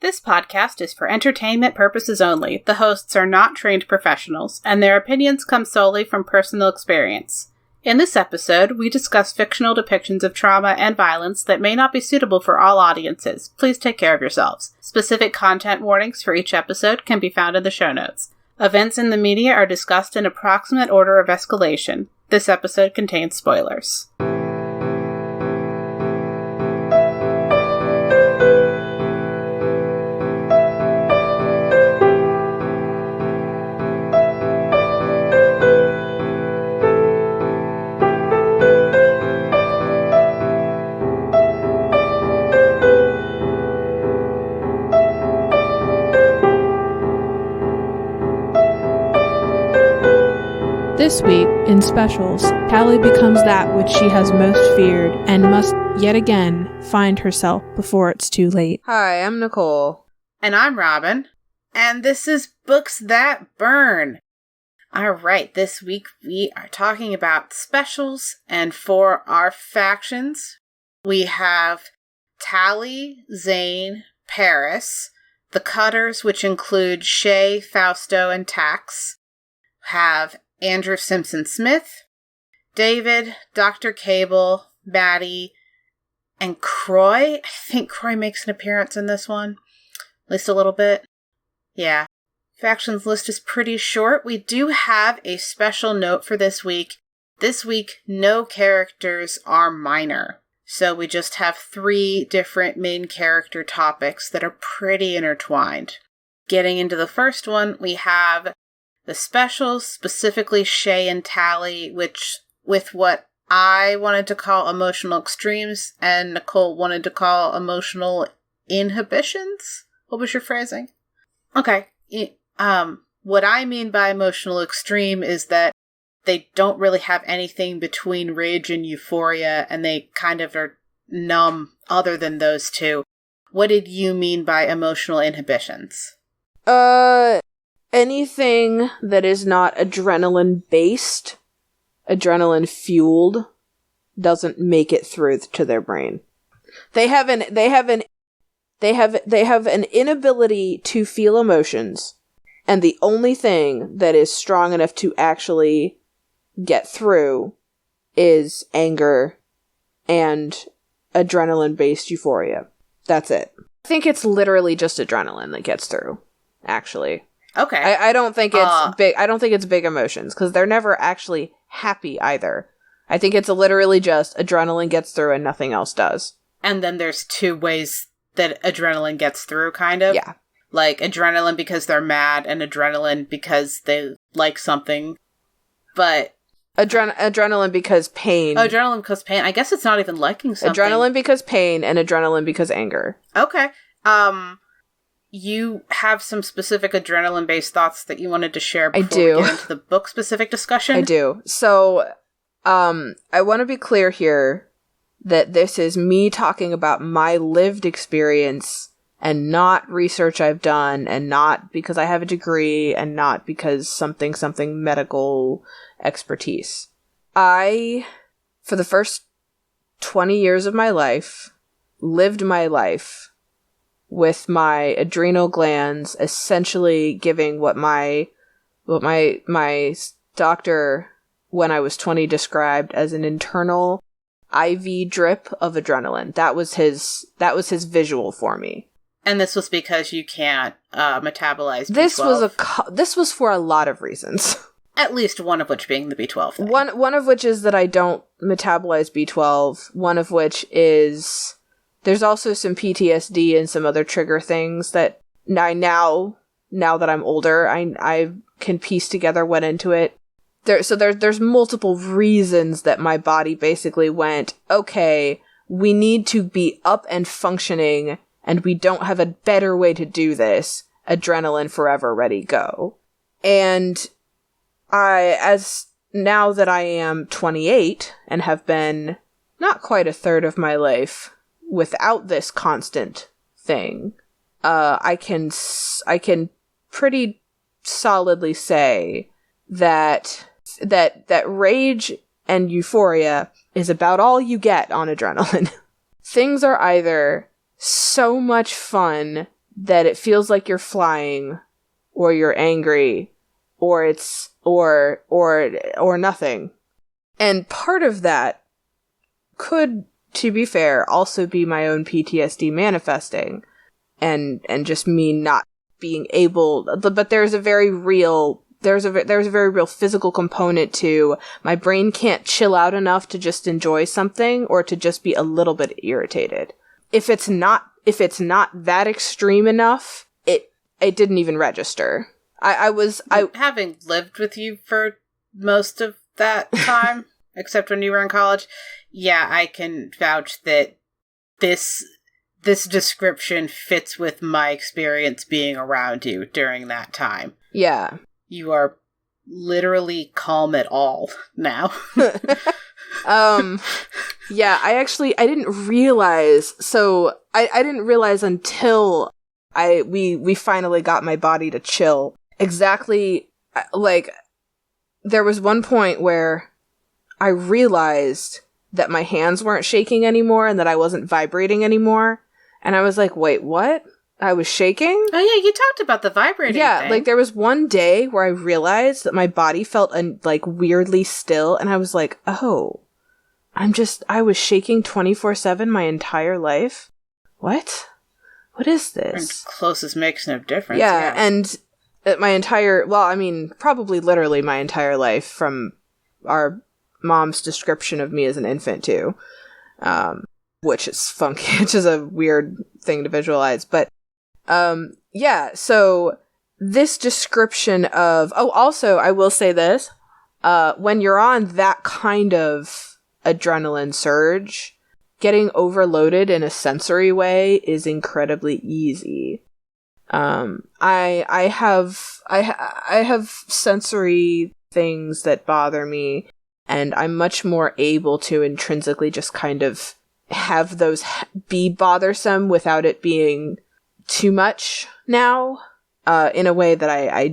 This podcast is for entertainment purposes only. The hosts are not trained professionals, and their opinions come solely from personal experience. In this episode, we discuss fictional depictions of trauma and violence that may not be suitable for all audiences. Please take care of yourselves. Specific content warnings for each episode can be found in the show notes. Events in the media are discussed in approximate order of escalation. This episode contains spoilers. This week, in specials, Callie becomes that which she has most feared and must yet again find herself before it's too late. Hi, I'm Nicole. And I'm Robin. And this is Books That Burn. Alright, this week we are talking about specials, and for our factions, we have Tally, Zane, Paris, the Cutters, which include Shay, Fausto, and Tax, have Andrew Simpson Smith, David, Dr. Cable, Maddie, and Croy. I think Croy makes an appearance in this one. At least a little bit. Yeah. Factions list is pretty short. We do have a special note for this week. This week, no characters are minor. So we just have 3 different main character topics that are pretty intertwined. Getting into the first one, we have the specials, specifically Shay and Tally, which with what I wanted to call emotional extremes and Nicole wanted to call emotional inhibitions. What was your phrasing? Okay. What I mean by emotional extreme is that they don't really have anything between rage and euphoria, and they kind of are numb other than those two. What did you mean by emotional inhibitions? Anything that is not adrenaline-based, adrenaline-fueled, doesn't make it through to their brain. They have an inability to feel emotions, and the only thing that is strong enough to actually get through is anger and adrenaline-based euphoria. That's it. I think it's literally just adrenaline that gets through, actually. Okay. I don't think it's big. I don't think it's big emotions, because they're never actually happy either. I think it's literally just adrenaline gets through and nothing else does. And then there's 2 ways that adrenaline gets through, kind of. Yeah. Like adrenaline because they're mad, and adrenaline because they like something. But adrenaline because pain. Oh, adrenaline because pain. I guess it's not even liking something. Adrenaline because pain, and adrenaline because anger. Okay. You have some specific adrenaline-based thoughts that you wanted to share before we get into the book-specific discussion? I do. So, I want to be clear here that this is me talking about my lived experience and not research I've done, and not because I have a degree, and not because something medical expertise. I, for the first 20 years of my life, lived my life with my adrenal glands essentially giving what my doctor when I was 20 described as an internal IV drip of adrenaline. That was his visual for me. And this was because you can't metabolize B12. This was for a lot of reasons. At least one of which being the B12 thing. One of which is that I don't metabolize B12. One of which is there's also some PTSD and some other trigger things that now that I'm older, I can piece together what into it. There's multiple reasons that my body basically went, okay, we need to be up and functioning, and we don't have a better way to do this. Adrenaline forever, ready, go. And now that I am 28 and have been not quite a third of my life without this constant thing, I can pretty solidly say that rage and euphoria is about all you get on adrenaline. Things are either so much fun that it feels like you're flying, or you're angry, or it's or nothing. And part of that could, to be fair, also be my own PTSD manifesting, and just me not being able. But there's a very real physical component to my brain can't chill out enough to just enjoy something, or to just be a little bit irritated. If it's not that extreme enough, it didn't even register. Having lived with you for most of that time, except when you were in college, yeah, I can vouch that this description fits with my experience being around you during that time. Yeah. You are literally calm at all now. Yeah, I didn't realize, I didn't realize until we finally got my body to chill. Exactly, like, there was one point where I realized that my hands weren't shaking anymore and that I wasn't vibrating anymore. And I was like, wait, what? I was shaking? Oh yeah, you talked about the vibrating thing. Like, there was one day where I realized that my body felt, like, weirdly still, and I was like, oh, I was shaking 24/7 my entire life? What? What is this? Closest makes no difference. Yeah, and my entire, probably literally my entire life, from our mom's description of me as an infant too, which is funky, which is a weird thing to visualize, but yeah, so this description of, also I will say this, when you're on that kind of adrenaline surge, getting overloaded in a sensory way is incredibly easy. I have sensory things that bother me, and I'm much more able to intrinsically just kind of have those be bothersome without it being too much now, in a way that I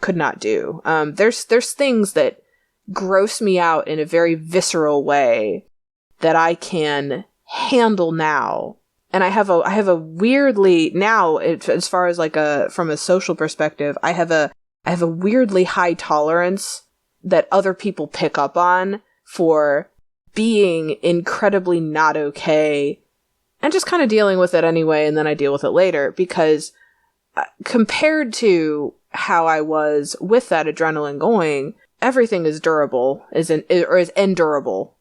could not do. There's things that gross me out in a very visceral way that I can handle now. And I have a weirdly, now, as far as like from a social perspective, I have a weirdly high tolerance that other people pick up on for being incredibly not okay, and just kind of dealing with it anyway, and then I deal with it later, because compared to how I was with that adrenaline going, everything is durable, is endurable.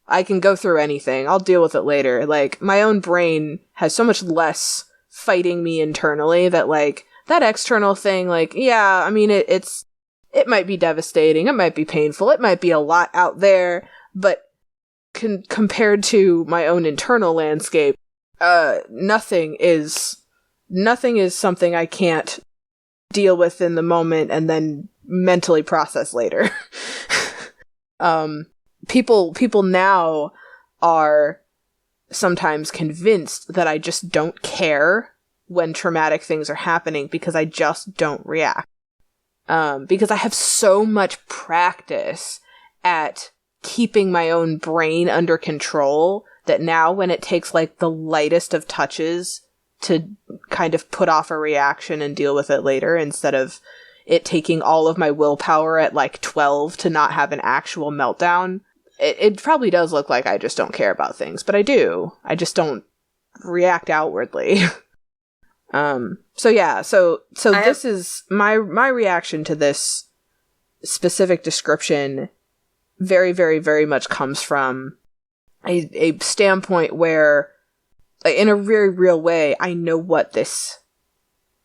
I can go through anything. I'll deal with it later. Like, my own brain has so much less fighting me internally that, like, that external thing, like, yeah, I mean, it might be devastating, it might be painful, it might be a lot out there, but compared to my own internal landscape, nothing is something I can't deal with in the moment and then mentally process later. People now are sometimes convinced that I just don't care when traumatic things are happening because I just don't react. Because I have so much practice at keeping my own brain under control that now when it takes like the lightest of touches to kind of put off a reaction and deal with it later, instead of it taking all of my willpower at like 12 to not have an actual meltdown, it probably does look like I just don't care about things, but I do. I just don't react outwardly. So this is my reaction to this specific description very, very, very much comes from a standpoint where, in a very real way, I know what the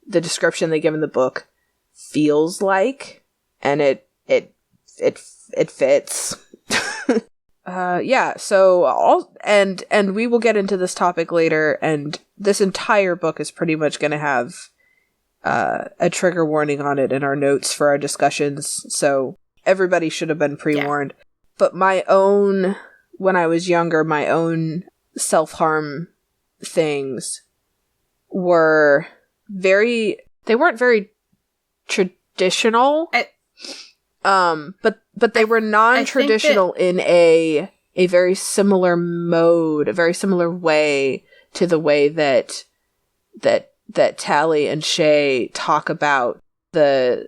description they give in the book feels like, and it fits. And we will get into this topic later, and this entire book is pretty much going to have a trigger warning on it in our notes for our discussions, so everybody should have been pre-warned. Yeah. But when I was younger, my own self-harm things they weren't very traditional. But they were non-traditional in a very similar mode, a very similar way to the way that Tally and Shay talk about their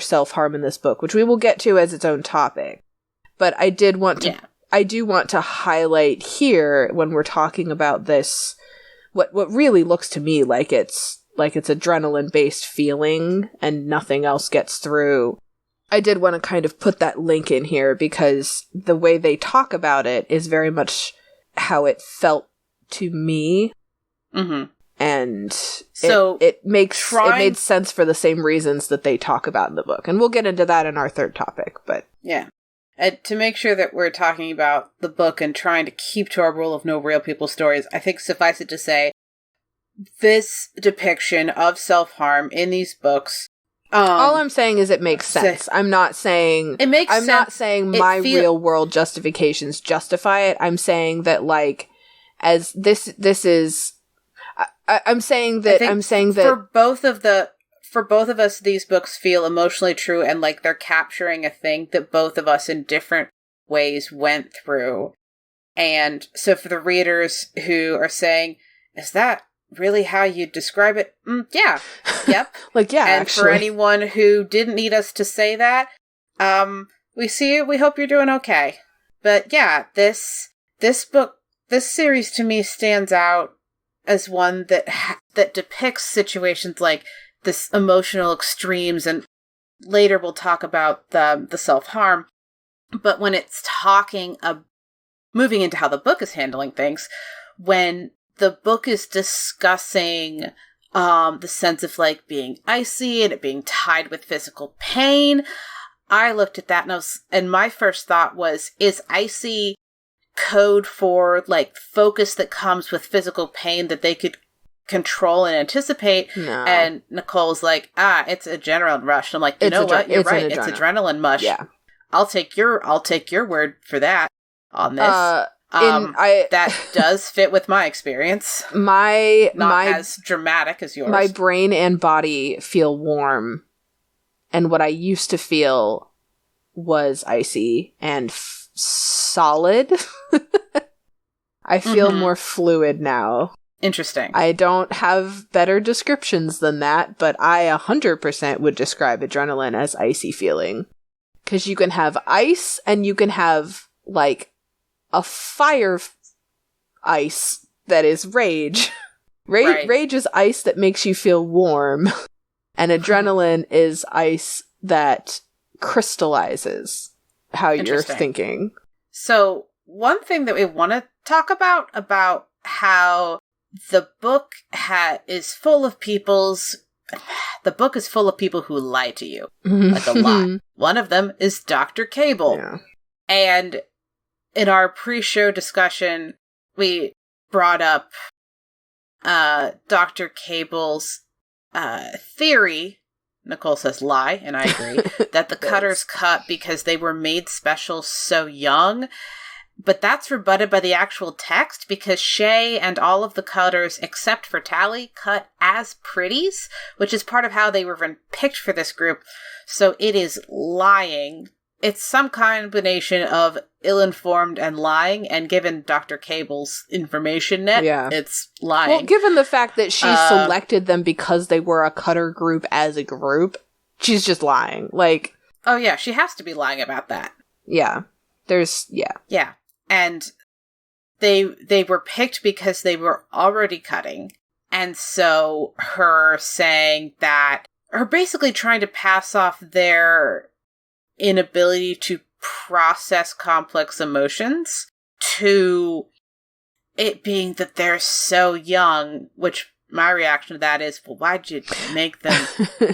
self-harm in this book, which we will get to as its own topic. But I do want to highlight here when we're talking about this what really looks to me like it's adrenaline-based feeling and nothing else gets through. I did want to kind of put that link in here because the way they talk about it is very much how it felt to me. Mm-hmm. And so it made sense for the same reasons that they talk about in the book. And we'll get into that in our third topic, but... Yeah. To make sure that we're talking about the book and trying to keep to our rule of no real people stories, I think suffice it to say, this depiction of self-harm in these books... all I'm saying is it makes sense. I'm not saying... It makes sense. I'm not saying my real-world justifications justify it. I'm saying that, like, as this is... I'm saying that for both of us, these books feel emotionally true and like they're capturing a thing that both of us in different ways went through. And so for the readers who are saying, is that really how you describe it? Yeah. Yep. Like, yeah, and actually. For anyone who didn't need us to say that, we see you. We hope you're doing okay. But yeah, this series to me stands out as one that depicts situations like this emotional extremes, and later we'll talk about the self-harm. But when it's moving into how the book is handling things, when the book is discussing the sense of like being icy and it being tied with physical pain, I looked at that and my first thought was, is icy code for like focus that comes with physical pain that they could control and anticipate? No. And Nicole's like, it's adrenaline rush. I'm like, You're right. It's adrenaline mush. Yeah. I'll take your word for that on this. That does fit with my experience. Not as dramatic as yours. My brain and body feel warm, and what I used to feel was icy and solid. I feel more fluid now. Interesting. I don't have better descriptions than that, but I 100% would describe adrenaline as icy feeling. Because you can have ice and you can have, like, a fire ice that is rage. Right. Rage is ice that makes you feel warm. And adrenaline is ice that crystallizes how you're thinking. So, one thing that we want to talk about how the book is full of people who lie to you. Like a lot. One of them is Dr. Cable. Yeah. And in our pre-show discussion, we brought up Dr. Cable's theory, Nicole says lie, and I agree, that the cutters cut because they were made special so young. But that's rebutted by the actual text, because Shay and all of the cutters, except for Tally, cut as pretties, which is part of how they were even picked for this group. So it is lying. It's some combination of ill-informed and lying, and given Dr. Cable's information net, it's lying. Well, given the fact that she selected them because they were a cutter group as a group, she's just lying. Like, oh yeah, she has to be lying about that. Yeah. Yeah. And they were picked because they were already cutting. And so her basically trying to pass off their inability to process complex emotions to it being that they're so young, which my reaction to that is, well, why'd you make them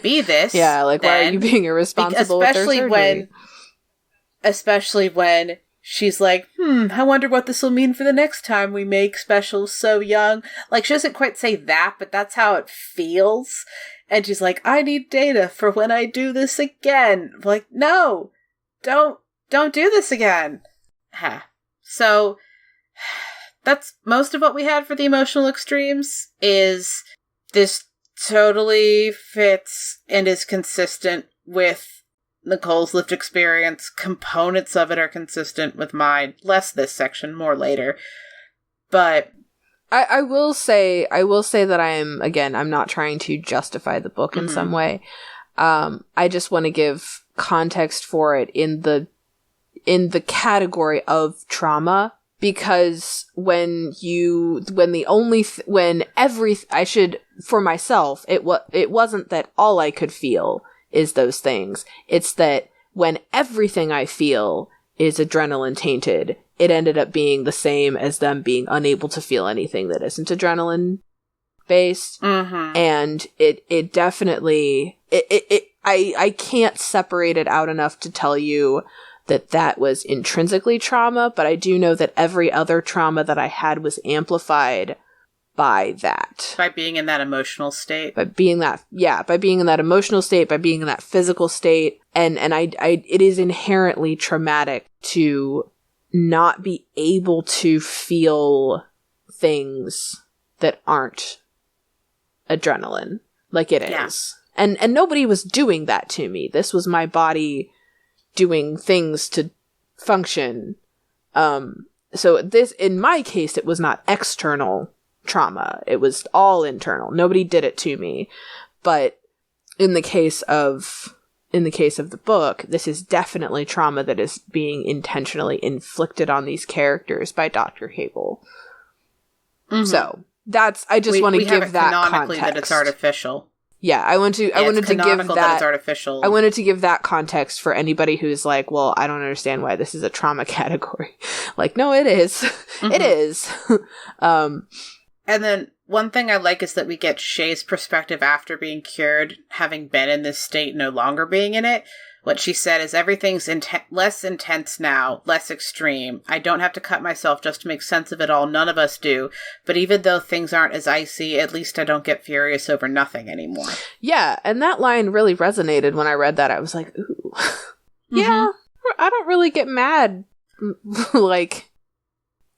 be this? Yeah, like, why are you being irresponsible with their surgery? Especially when she's like, I wonder what this will mean for the next time we make specials so young. Like, she doesn't quite say that, but that's how it feels. And she's like, I need data for when I do this again. I'm like, no, don't do this again. So that's most of what we had for the emotional extremes. Is this totally fits and is consistent with Nicole's lived experience. Components of it are consistent with mine. Less this section, more later. But I will say that I'm not trying to justify the book in some way. I just want to give context for it in the category of trauma, because for myself, it wasn't that all I could feel is those things. It's that when everything I feel is adrenaline tainted, it ended up being the same as them being unable to feel anything that isn't adrenaline based. And it definitely, I can't separate it out enough to tell you that was intrinsically trauma, but I do know that every other trauma that I had was amplified by that. By being in that emotional state. By being in that emotional state, by being in that physical state. And it is inherently traumatic to not be able to feel things that aren't adrenaline like it is. And nobody was doing that to me. This was my body doing things to function. So this, in my case, it was not external trauma. It was all internal. Nobody did it to me. But in the case of the book, this is definitely trauma that is being intentionally inflicted on these characters by Dr. Cable. So I just want to give that context. That it's artificial. Yeah, I wanted to give that it's artificial. I wanted to give that context for anybody who's like, well, I don't understand why this is a trauma category. Like, no, it is. It is. And then one thing I like is that we get Shay's perspective after being cured, having been in this state, no longer being in it. What she said is everything's less intense now, less extreme. I don't have to cut myself just to make sense of it all. None of us do. But even though things aren't as icy, at least I don't get furious over nothing anymore. Yeah, and that line really resonated when I read that. I was like, ooh. Yeah, I don't really get mad. Like,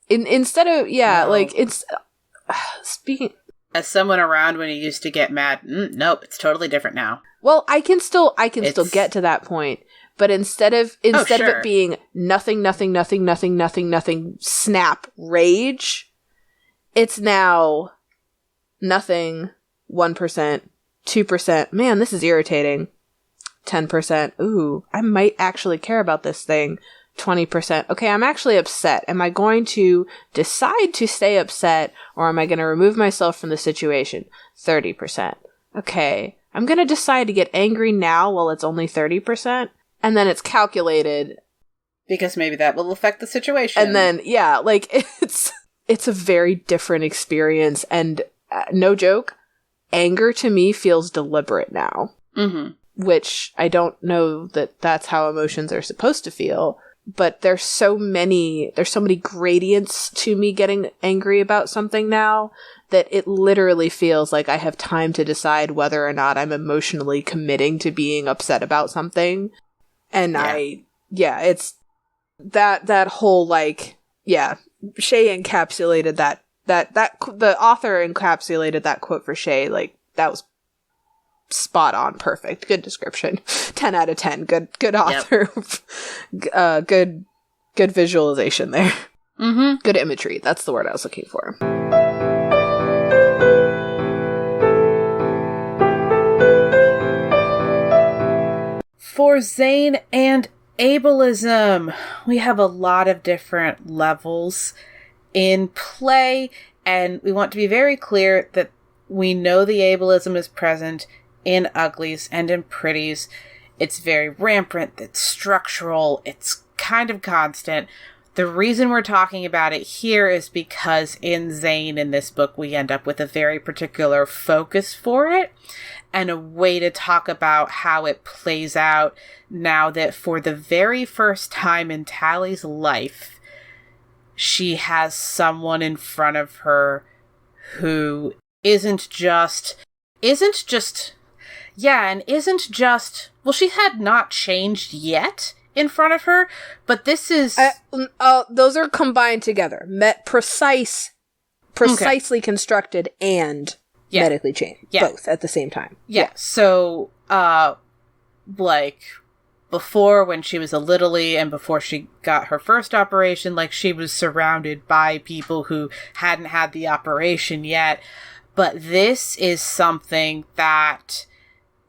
instead of, like, it's... Speaking as someone around when you used to get mad, nope, it's totally different now. Well, I can still get to that point, but instead of it being nothing, snap, rage, it's now nothing, 1%, 2%. Man, this is irritating. 10%. Ooh, I might actually care about this thing. 20%. Okay, I'm actually upset. Am I going to decide to stay upset, or am I going to remove myself from the situation? 30%. Okay, I'm going to decide to get angry now while it's only 30%, and then it's calculated. Because maybe that will affect the situation. And then, yeah, like, it's a very different experience, and no joke, anger to me feels deliberate now. Which I don't know that that's how emotions are supposed to feel. But there's so many gradients to me getting angry about something now that it literally feels like I have time to decide whether or not I'm emotionally committing to being upset about something. And it's that whole, like, Shay encapsulated that the author encapsulated that quote for Shay. Like, that was spot on, perfect, good description. 10 out of 10. Good author. Yep. Good visualization there. Good imagery, that's the word I was looking for. For Zane and ableism, we have a lot of different levels in play, and we want to be very clear that we know the ableism is present in Uglies and in Pretties. It's very rampant, it's structural, it's kind of constant. The reason we're talking about it here is because in Zane, in this book, we end up with a very particular focus for it and a way to talk about how it plays out now that for the very first time in Tally's life, she has someone in front of her who isn't just, well, she had not changed yet in front of her, but this is... those are combined together. Precisely constructed and medically changed. Both at the same time. Yeah. So, like, before, when she was a littlie and before she got her first operation, like, she was surrounded by people who hadn't had the operation yet. But this is something that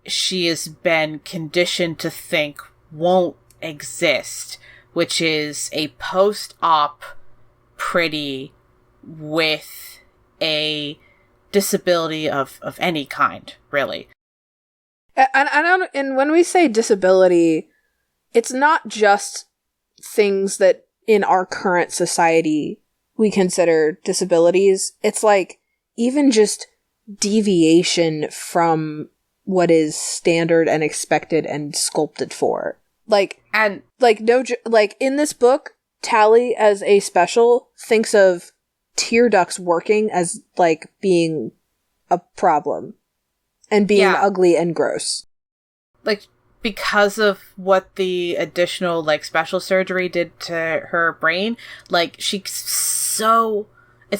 she has been conditioned to think won't exist, which is a post-op pretty with a disability of any kind, really. And when we say disability, it's not just things that in our current society we consider disabilities. It's like even just deviation from what is standard and expected and sculpted for. Like in this book, Tally as a special thinks of tear ducts working as like being a problem and being ugly and gross. Like, because of what the additional, like, special surgery did to her brain, like, it's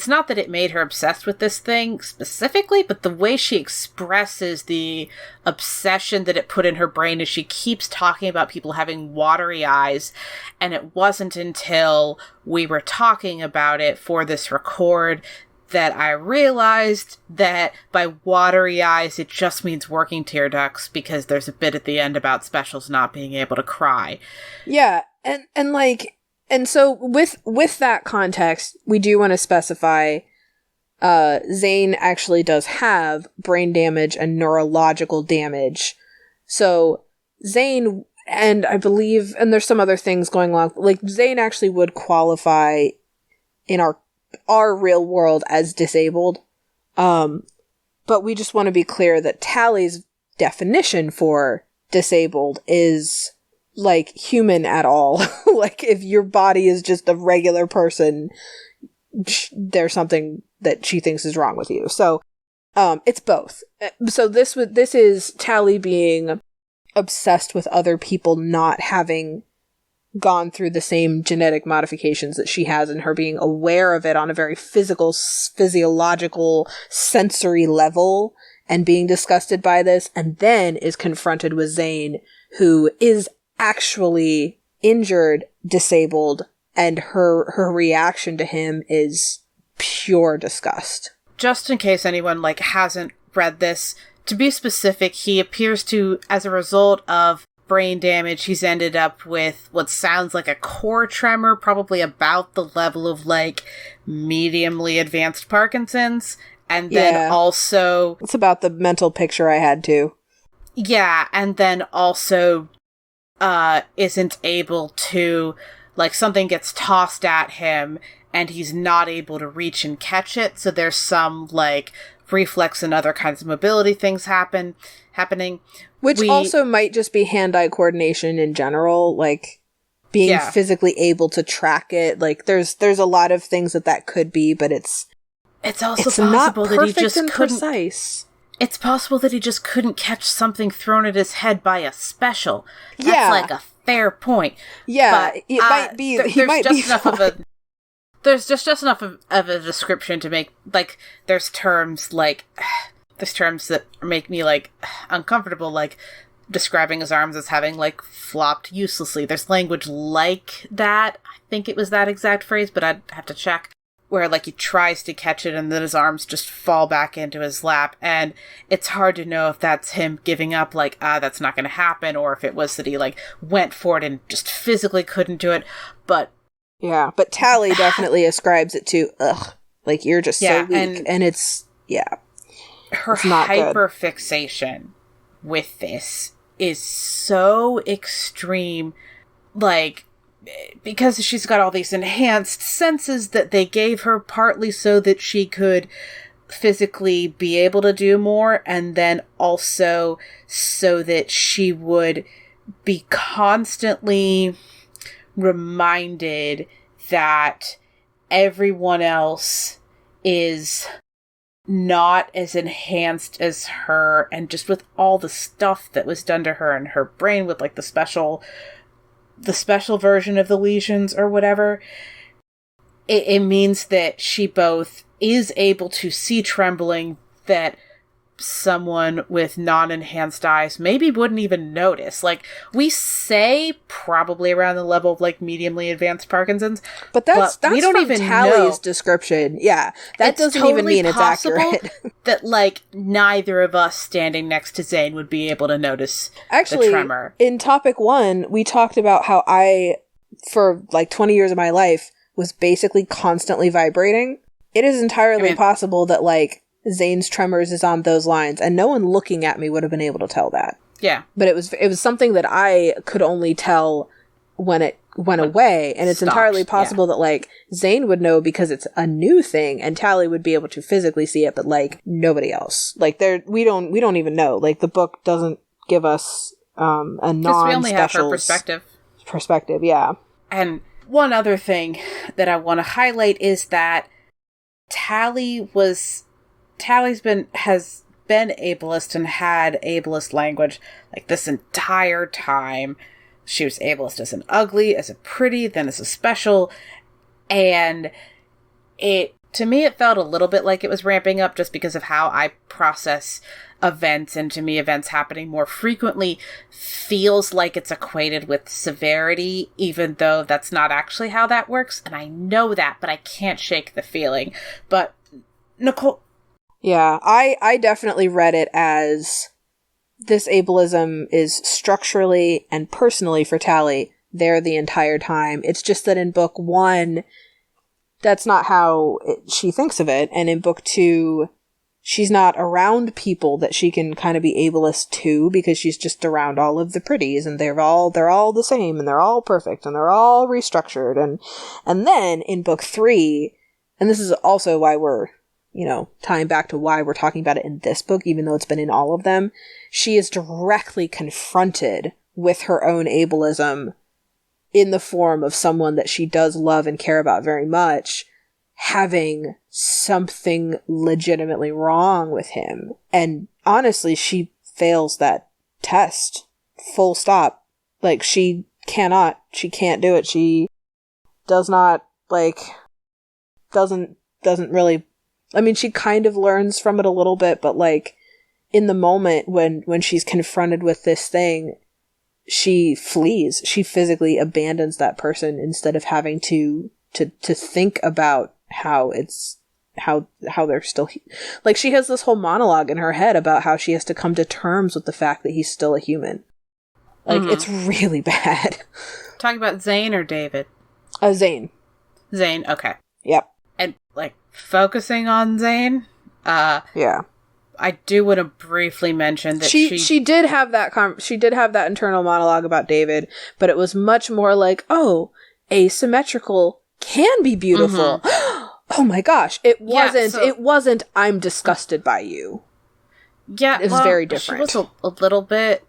not that it made her obsessed with this thing specifically, but the way she expresses the obsession that it put in her brain is she keeps talking about people having watery eyes. And it wasn't until we were talking about it for this record that I realized that by watery eyes, it just means working tear ducts, because there's a bit at the end about specials not being able to cry. Yeah. And so with that context, we do want to specify Zane actually does have brain damage and neurological damage. So Zane, and I believe, and there's some other things going on, like Zane actually would qualify in our real world as disabled. But we just want to be clear that Tally's definition for disabled is like human at all. Like, if your body is just a regular person, there's something that she thinks is wrong with you. So, it's both. So this is Tally being obsessed with other people not having gone through the same genetic modifications that she has, and her being aware of it on a very physiological, sensory level, and being disgusted by this, and then is confronted with Zane, who is actually injured, disabled, and her reaction to him is pure disgust. Just in case anyone, like, hasn't read this, to be specific, he appears to, as a result of brain damage, he's ended up with what sounds like a core tremor, probably about the level of, like, mediumly advanced Parkinson's, and then also... It's about the mental picture I had, too. Yeah, and then also isn't able to, like, something gets tossed at him, and he's not able to reach and catch it, so there's some, like, reflex and other kinds of mobility things happening. Which also might just be hand-eye coordination in general, like, being physically able to track it. Like, there's a lot of things that could be, but it's also possible that he just couldn't... Precise. It's possible that he just couldn't catch something thrown at his head by a special. That's like a fair point. Yeah, but, it might be. He might be fine. There's just enough of a description to make, like, there's terms that make me, like, uncomfortable, like describing his arms as having, like, flopped uselessly. There's language like that. I think it was that exact phrase, but I'd have to check. Where, like, he tries to catch it and then his arms just fall back into his lap. And it's hard to know if that's him giving up, like, that's not going to happen, or if it was that he, like, went for it and just physically couldn't do it. But... Yeah, but Tally definitely ascribes it to, like, you're just so weak. And it's, her hyperfixation with this is so extreme, like... because she's got all these enhanced senses that they gave her, partly so that she could physically be able to do more, and then also so that she would be constantly reminded that everyone else is not as enhanced as her, and just with all the stuff that was done to her in her brain with, like, the special version of the lesions or whatever, it means that she both is able to see trembling that someone with non-enhanced eyes maybe wouldn't even notice. Like, we say probably around the level of, like, mediumly advanced Parkinson's, but that's we don't from even Tally's know. description. Yeah, that It's doesn't totally even mean it's accurate. That, like, neither of us standing next to Zane would be able to notice Actually, the tremor. In topic 1, we talked about how I, for like 20 years of my life, was basically constantly vibrating. It is entirely possible that, like, Zane's tremors is on those lines, and no one looking at me would have been able to tell that. Yeah. But it was something that I could only tell when it went away, and it's entirely possible that, like, Zane would know because it's a new thing, and Tally would be able to physically see it, but, like, nobody else. Like, we don't even know. Like, the book doesn't give us a non-special we only have her perspective. Yeah. And one other thing that I want to highlight is that has been ableist and had ableist language like this entire time. She was ableist as an ugly, as a pretty, then as a special, and to me it felt a little bit like it was ramping up just because of how I process events, and to me events happening more frequently feels like it's equated with severity, even though that's not actually how that works, and I know that, but I can't shake the feeling. But Nicole... Yeah, I definitely read it as this ableism is structurally and personally for Tally there the entire time. It's just that in book 1, that's not how she thinks of it, and in book 2, she's not around people that she can kind of be ableist to, because she's just around all of the pretties, and they're all the same, and they're all perfect, and they're all restructured, and then in book 3, and this is also why we're, you know, tying back to why we're talking about it in this book, even though it's been in all of them, she is directly confronted with her own ableism in the form of someone that she does love and care about very much, having something legitimately wrong with him. And honestly, she fails that test. Full stop. Like, she can't do it. She does not, like, doesn't really, I mean, she kind of learns from it a little bit, but, like, in the moment when she's confronted with this thing, she flees. She physically abandons that person instead of having to think about how they're still, like, she has this whole monologue in her head about how she has to come to terms with the fact that he's still a human. Like, it's really bad. Talking about Zane or David? Zane. Zane, okay. Yep. And, like, focusing on Zane, yeah. I do want to briefly mention that she did have that internal monologue about David, but it was much more like, oh, asymmetrical can be beautiful. Oh my gosh. It wasn't, I'm disgusted by you. Yeah. It's very different. She was a little bit,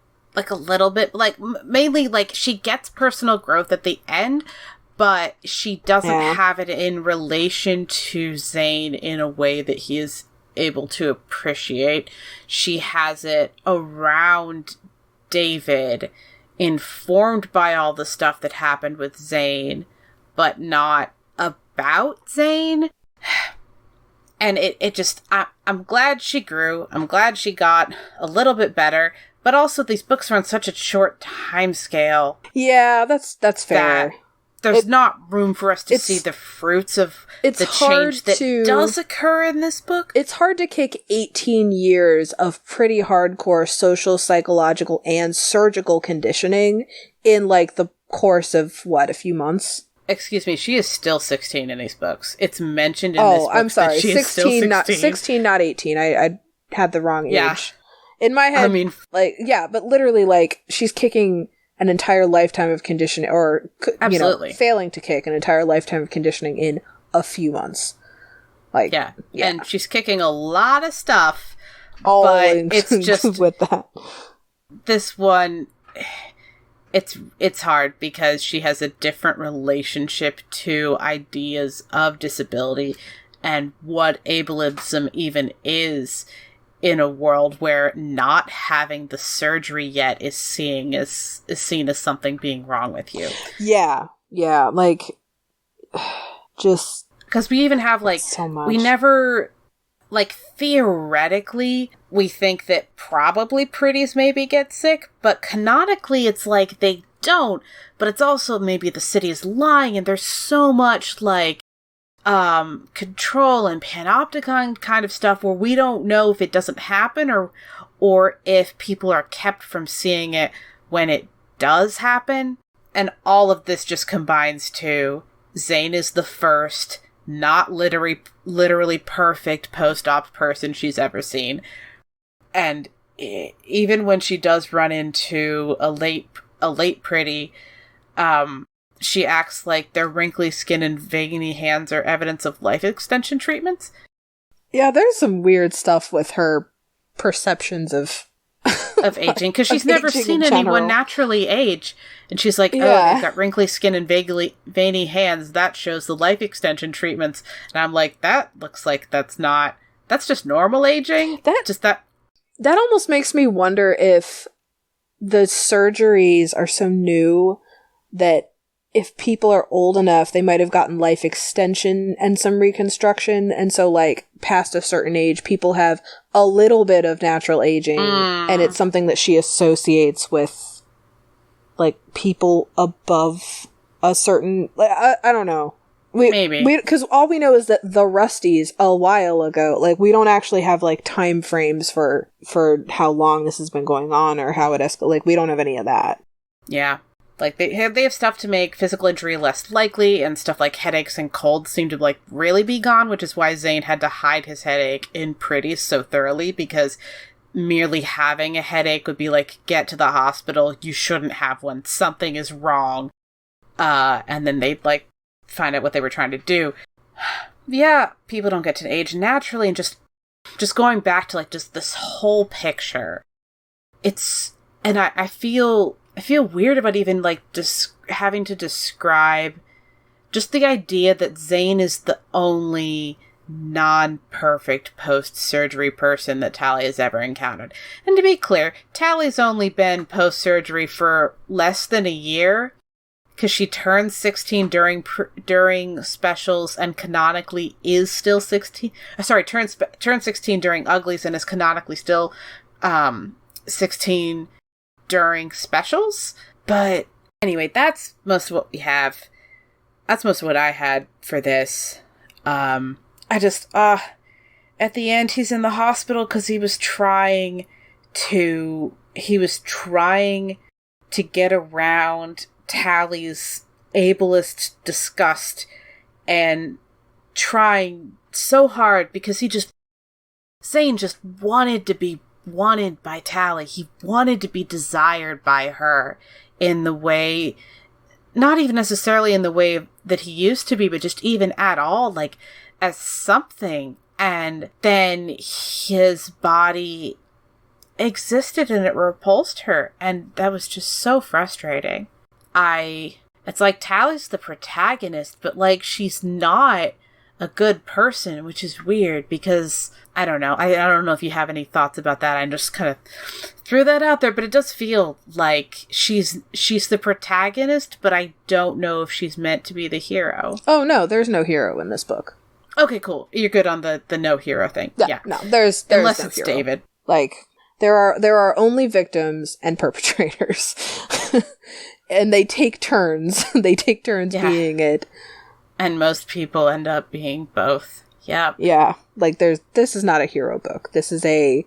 mainly, like, she gets personal growth at the end, but she doesn't have it in relation to Zane in a way that he is able to appreciate. She has it around David, informed by all the stuff that happened with Zane, but not about Zane. And it just, I'm glad she grew. I'm glad she got a little bit better. But also, these books are on such a short time scale. Yeah, that's fair. There's not room for us to see the fruits of the change that does occur in this book. It's hard to kick 18 years of pretty hardcore social, psychological, and surgical conditioning in, like, the course of, what, a few months? Excuse me, she is still 16 in these books. It's mentioned in this book. Oh, I'm sorry, 16, not 18. I had the wrong age. In my head, I mean, like, yeah, but literally, like, she's kicking an entire lifetime of conditioning, or, you know, failing to kick an entire lifetime of conditioning in a few months. Like, yeah. And she's kicking a lot of stuff, all but it's just with that. This one, it's hard because she has a different relationship to ideas of disability and what ableism even is, in a world where not having the surgery yet is seen as something being wrong with you. Yeah, like, just... Because we even have, like, so much. we never like, theoretically, we think that probably pretties maybe get sick, but canonically it's like they don't, but it's also maybe the city is lying, and there's so much, like, control and panopticon kind of stuff where we don't know if it doesn't happen or if people are kept from seeing it when it does happen. And all of this just combines to Zane is the first not literally perfect post-op person she's ever seen. And even when she does run into a late pretty, she acts like their wrinkly skin and veiny hands are evidence of life extension treatments. Yeah, there's some weird stuff with her perceptions of aging, because she's never seen anyone naturally age. And she's like, oh, they've got wrinkly skin and veiny hands. That shows the life extension treatments. And I'm like, that looks like that's just normal aging. That almost makes me wonder if the surgeries are so new that if people are old enough, they might have gotten life extension and some reconstruction. And so, like, past a certain age, people have a little bit of natural aging. And it's something that she associates with, like, people above a certain... Like, I don't know. Maybe. Because all we know is that the Rusties, a while ago, like, we don't actually have, like, time frames for how long this has been going on or how it escalated. Like, we don't have any of that. Yeah. Like, they have stuff to make physical injury less likely, and stuff like headaches and colds seem to, like, really be gone, which is why Zane had to hide his headache in pretties so thoroughly, because merely having a headache would be like, get to the hospital, you shouldn't have one, something is wrong. And then they'd, like, find out what they were trying to do. Yeah, people don't get to age naturally, and just going back to, like, just this whole picture. And I feel weird about even, like, having to describe just the idea that Zane is the only non-perfect post-surgery person that Tally has ever encountered. And to be clear, Tally's only been post-surgery for less than a year, because she turned 16 during specials and canonically is still 16. Turned 16 during Uglies and is canonically still 16 during specials. But anyway, that's most of what we have. That's most of what I had for this. I just, at the end, he's in the hospital because he was trying to get around Tally's ableist disgust and trying so hard because Zane just wanted to be wanted by Tally. He wanted to be desired by her in the way, not even necessarily in the way that he used to be, but just even at all, like, as something. And then his body existed and it repulsed her, and that was just so frustrating. It's like Tally's the protagonist, but, like, she's not a good person, which is weird because, I don't know. I don't know if you have any thoughts about that. I just kind of threw that out there, but it does feel like she's the protagonist, but I don't know if she's meant to be the hero. Oh, no, there's no hero in this book. Okay, cool. You're good on the no hero thing. Yeah. No, there's unless no it's hero. David. Like, there are only victims and perpetrators. And they take turns. Being it. And most people end up being both. Yeah. Yeah. Like, this is not a hero book. This is a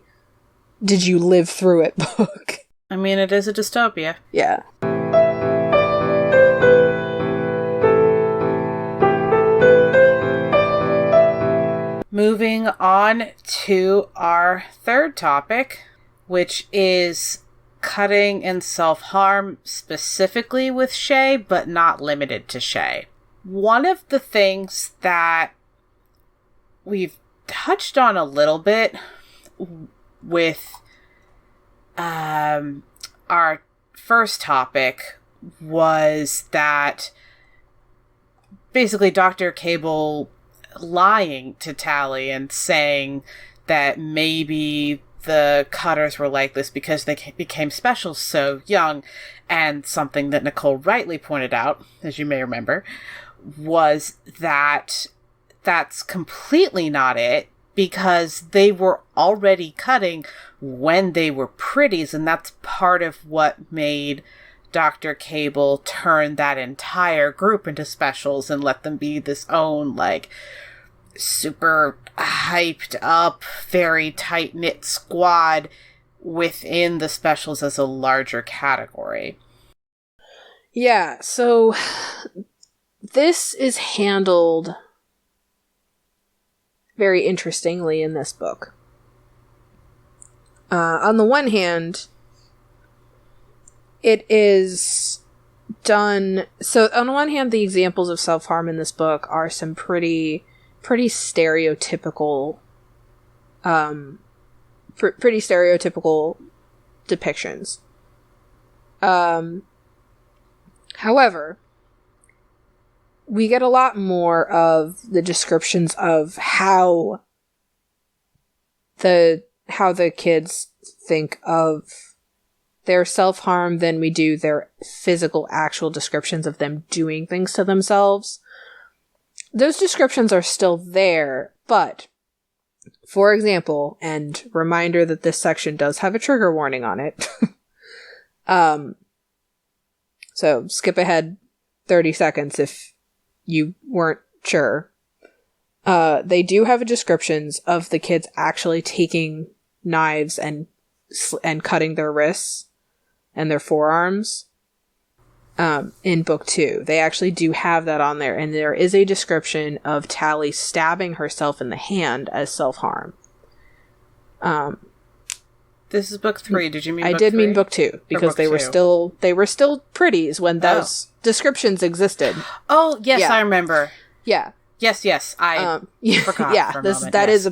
did you live through it book. I mean, it is a dystopia. Yeah. Moving on to our third topic, which is cutting and self-harm, specifically with Shay, but not limited to Shay. One of the things that we've touched on a little bit with our first topic was that basically Dr. Cable lying to Tally and saying that maybe the Cutters were like this because they became special so young, and something that Nicole rightly pointed out, as you may remember, was that that's completely not it, because they were already cutting when they were pretties, and that's part of what made Dr. Cable turn that entire group into specials and let them be this own, like, super hyped up, very tight-knit squad within the specials as a larger category. Yeah, so this is handled very interestingly in this book. On the one hand, it is done... So, on the one hand, the examples of self-harm in this book are some pretty stereotypical... pretty stereotypical depictions. However, we get a lot more of the descriptions of how the kids think of their self-harm than we do their physical, actual descriptions of them doing things to themselves. Those descriptions are still there, but, for example, and reminder that this section does have a trigger warning on it, so skip ahead 30 seconds if you weren't sure. They do have descriptions of the kids actually taking knives and cutting their wrists and their forearms in book 2. They actually do have that on there, and there is a description of Tally stabbing herself in the hand as self-harm. This is book 3. Did you mean book 3? I did mean book 2, because they were still pretties when those descriptions existed. Oh, yes, yeah. I remember. Yeah. Yes, I forgot. Yeah, for a moment. That is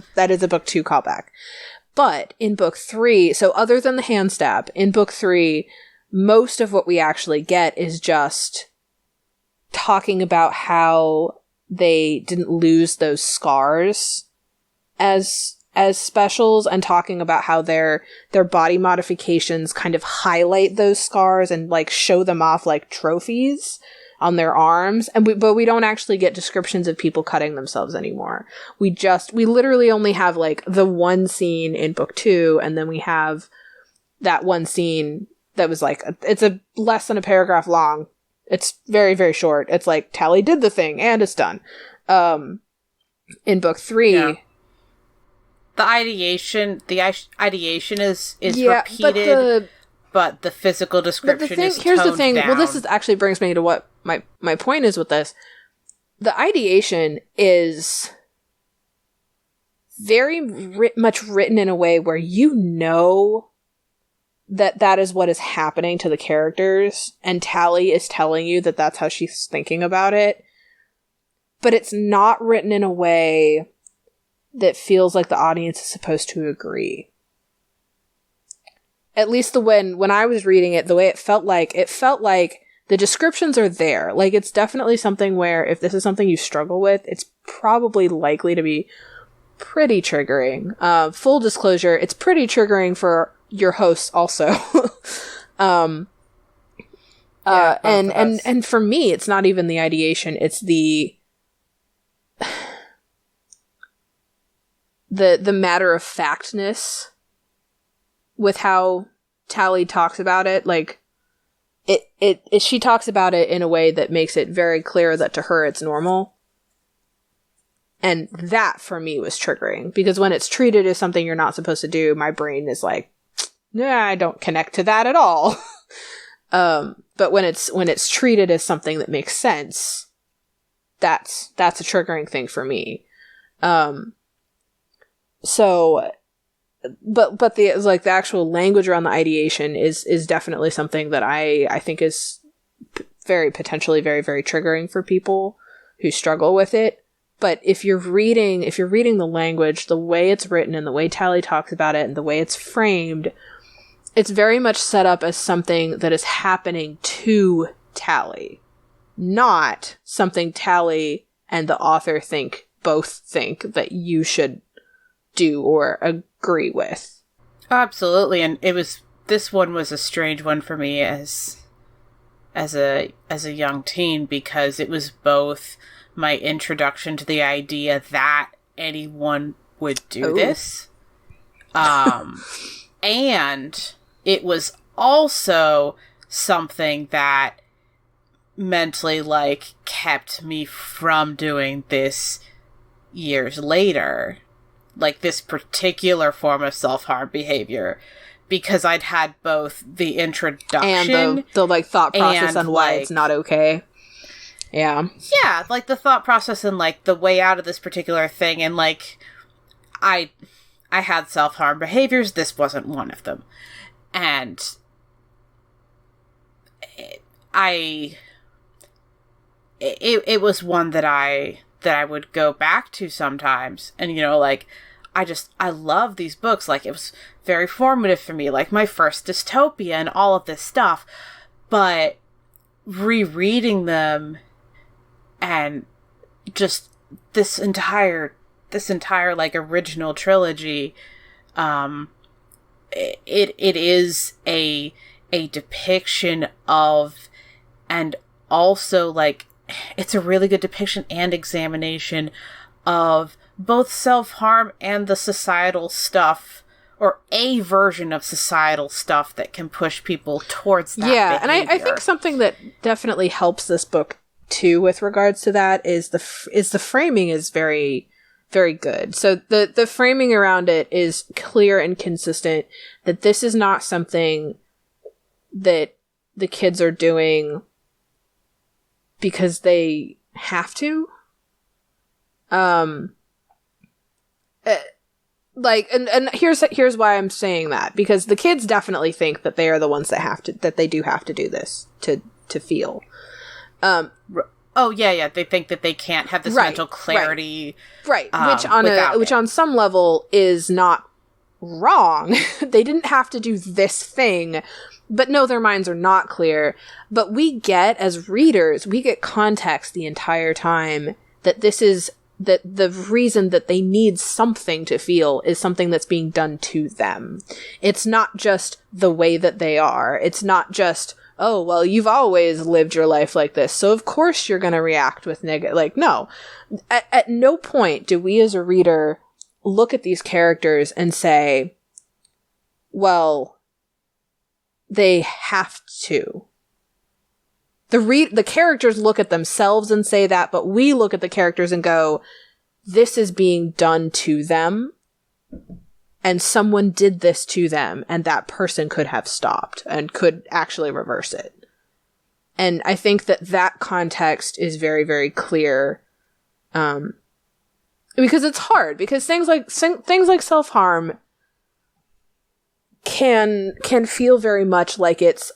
a book 2 callback. But in book 3, so other than the hand stab, in book 3, most of what we actually get is just talking about how they didn't lose those scars as specials, and talking about how their body modifications kind of highlight those scars and like show them off like trophies on their arms. But we don't actually get descriptions of people cutting themselves anymore. We literally only have like the one scene in book 2, and then we have that one scene that was like, it's a less than a paragraph long. It's very, very short. It's like, Tally did the thing and it's done. In book 3, yeah. The ideation is repeated, but the physical description is toned here's the thing. down. Well, this is actually brings me to what my point is with this. The ideation is very much written in a way where you know that is what is happening to the characters, and Tally is telling you that that's how she's thinking about it. But it's not written in a way that feels like the audience is supposed to agree. At least when I was reading it, the way it felt like the descriptions are there. Like, it's definitely something where if this is something you struggle with, it's probably likely to be pretty triggering. Full disclosure, it's pretty triggering for your hosts also. And for me, it's not even the ideation, it's the matter-of-factness with how Tally talks about it. Like, she talks about it in a way that makes it very clear that to her it's normal. And that, for me, was triggering. Because when it's treated as something you're not supposed to do, my brain is like, nah, I don't connect to that at all. But when it's treated as something that makes sense, that's a triggering thing for me. So, but the actual language around the ideation is definitely something that I think is very potentially very, very triggering for people who struggle with it. But if you're reading the language, the way it's written and the way Tally talks about it and the way it's framed, it's very much set up as something that is happening to Tally, not something Tally and the author both think that you should do or agree with. Absolutely, and this one was a strange one for me as a young teen, because it was both my introduction to the idea that anyone would do this. And it was also something that mentally, like, kept me from doing this years later. Like, this particular form of self-harm behavior. Because I'd had both the introduction... And the like, thought process on why it's not okay. Yeah. Yeah, like, the thought process and, like, the way out of this particular thing. And, like, I had self-harm behaviors. This wasn't one of them. And it was one that I would go back to sometimes. And, you know, like, I love these books. Like, it was very formative for me, like my first dystopia and all of this stuff. But rereading them and just this entire like original trilogy, it is a depiction of, and also like it's a really good depiction and examination of both self-harm and the societal stuff, or a version of societal stuff that can push people towards that behavior. And I think something that definitely helps this book too with regards to that is the framing is very, very good. So the framing around it is clear and consistent, that this is not something that the kids are doing because they have to. Like, and here's why I'm saying that, because the kids definitely think that they are the ones that they do have to do this to feel. Oh yeah, they think that they can't have this mental clarity, right? Which on some level is not wrong. They didn't have to do this thing, but no, their minds are not clear. But we get, as readers, we get context the entire time that this is, that the reason that they need something to feel is something that's being done to them. It's not just the way that they are. It's not just, oh, well, you've always lived your life like this, so of course you're going to react with negative. Like, no. At no point do we as a reader look at these characters and say, well, they have to. The characters look at themselves and say that, but we look at the characters and go, this is being done to them, and someone did this to them, and that person could have stopped and could actually reverse it. And I think that context is very, very clear, because it's hard, because things like self-harm can feel very much like it's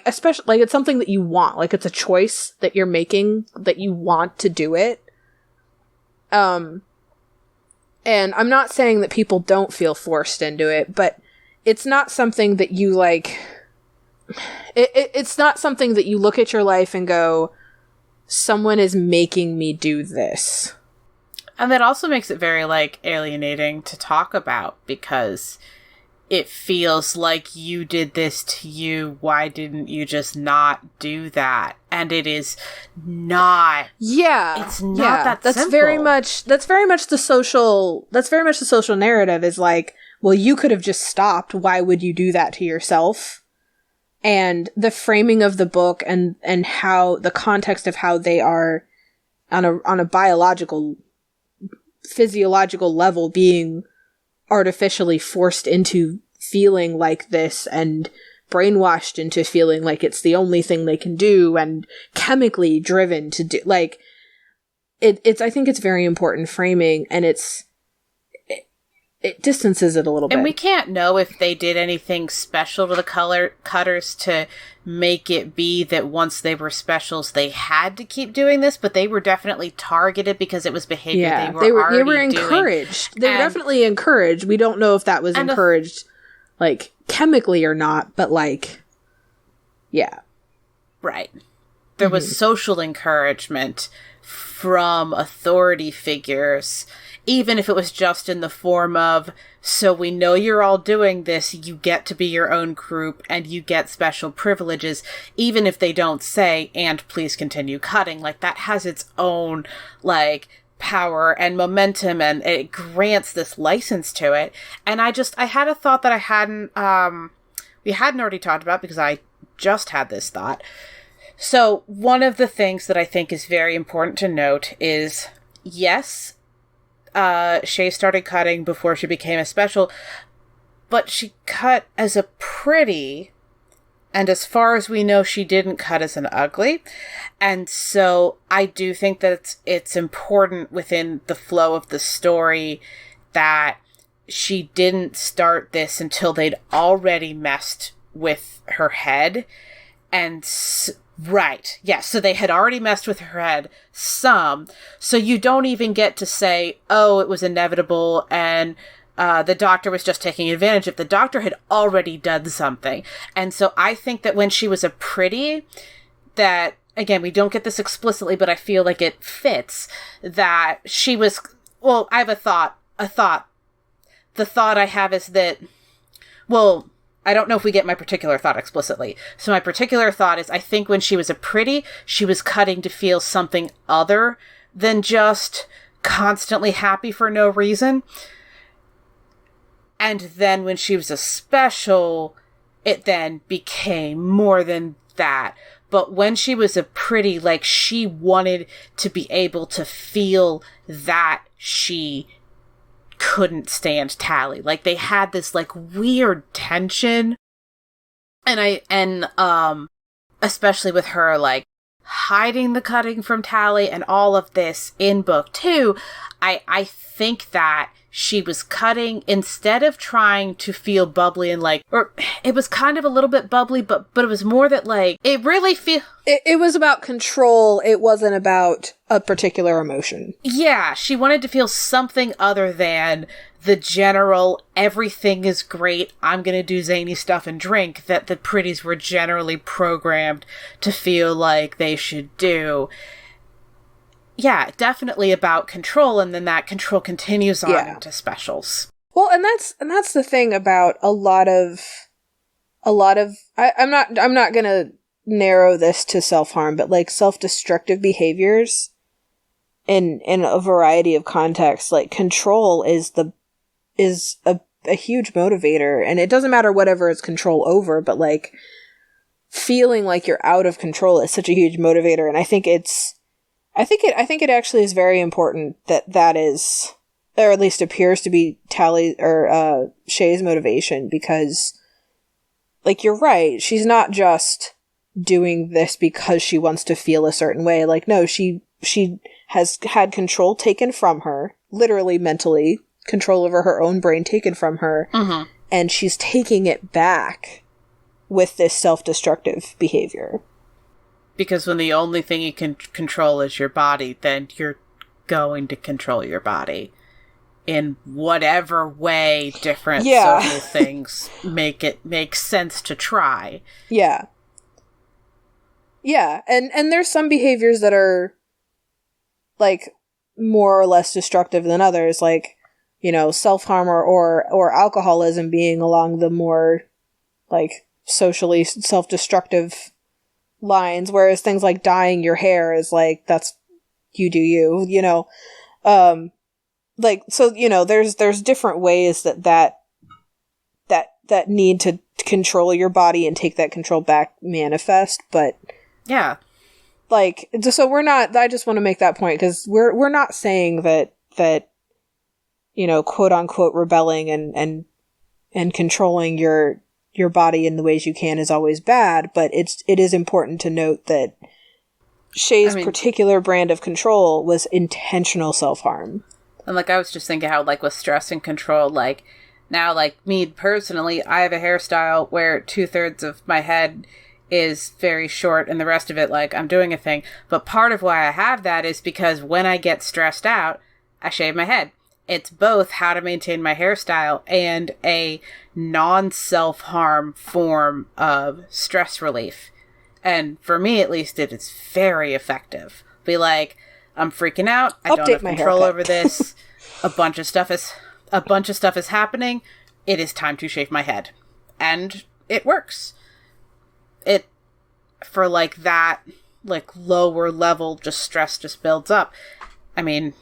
especially like it's something that you want, like it's a choice that you're making, that you want to do it. And I'm not saying that people don't feel forced into it, but it's not something that you like, it's not something that you look at your life and go, someone is making me do this. And that also makes it very like alienating to talk about, because it feels like you did this to you. Why didn't you just not do that? And it is not. Yeah, it's not that that's simple. That's very much the social narrative is like, well, you could have just stopped. Why would you do that to yourself? And the framing of the book and how the context of how they are on a biological, physiological level being artificially forced into feeling like this and brainwashed into feeling like it's the only thing they can do and chemically driven to do, like, it's I think it's very important framing, and it distances it a little bit. And we can't know if they did anything special to the color cutters to make it be that once they were specials, they had to keep doing this, but they were definitely targeted because it was behavior they were encouraged. Doing. They were definitely encouraged. We don't know if that was encouraged, like, chemically or not, but, like, yeah. Right. There was social encouragement from authority figures, even if it was just in the form of, so we know you're all doing this, you get to be your own group, and you get special privileges, even if they don't say, and please continue cutting. Like, that has its own, like, power and momentum, and it grants this license to it. And I had a thought that we hadn't already talked about, because I just had this thought. So one of the things that I think is very important to note is, yes, Shay started cutting before she became a special, but she cut as a pretty, and as far as we know, she didn't cut as an ugly. And so I do think that it's important within the flow of the story that she didn't start this until they'd already messed with her head. And right, yes, so they had already messed with her head some. So you don't even get to say, oh, it was inevitable and the doctor was just taking advantage of. The doctor had already done something. And so I think that when she was a pretty, that, again, we don't get this explicitly, but I feel like it fits, that she was, well, I have a thought. The thought I have is that, well, I don't know if we get my particular thought explicitly. So my particular thought is, I think when she was a pretty, she was cutting to feel something other than just constantly happy for no reason. And then when she was a special, it then became more than that. But when she was a pretty, like, she wanted to be able to feel that she couldn't stand Tally. Like, they had this, like, weird tension. And especially with her, like, hiding the cutting from Tally and all of this in book 2, I think that she was cutting instead of trying to feel bubbly and like, or it was kind of a little bit bubbly, but it was more that, like, it really it was about control. It wasn't about a particular emotion. Yeah, she wanted to feel something other than the general, everything is great, I'm gonna do zany stuff and drink, that the pretties were generally programmed to feel like they should do. Yeah, definitely about control, and then that control continues on into specials. Well, and that's the thing about a lot of I'm not gonna narrow this to self-harm, but like self-destructive behaviors in a variety of contexts, like control is a huge motivator, and it doesn't matter whatever it's control over, but like feeling like you're out of control is such a huge motivator, and I think it actually is very important that is, or at least appears to be Tally or Shay's motivation, because, like, you're right, she's not just doing this because she wants to feel a certain way. Like, no, she has had control taken from her, literally mentally, control over her own brain taken from her, and she's taking it back with this self-destructive behavior. Because when the only thing you can control is your body, then you're going to control your body in whatever way different social things make sense to try. Yeah. Yeah, and there's some behaviors that are, like, more or less destructive than others, like, you know, self-harm or alcoholism being along the more, like, socially self-destructive lines, whereas things like dyeing your hair is like, that's, you do you know. Like, so, you know, there's different ways that need to control your body and take that control back manifest, but yeah, like, so we're not, I just want to make that point, because we're not saying that you know, quote unquote rebelling and controlling your body in the ways you can is always bad, but it is important to note that Shay's particular brand of control was intentional self-harm. And, like, I was just thinking how, like, with stress and control, like, now, like, me personally, I have a hairstyle where 2/3 of my head is very short and the rest of it, like, I'm doing a thing. But part of why I have that is because when I get stressed out, I shave my head. It's both how to maintain my hairstyle and a non-self-harm form of stress relief. And for me, at least, it is very effective. Be like, I'm freaking out. I don't have control over this. A bunch of stuff is happening. It is time to shave my head. And it works. It, for like that, like lower level, just stress just builds up. I mean,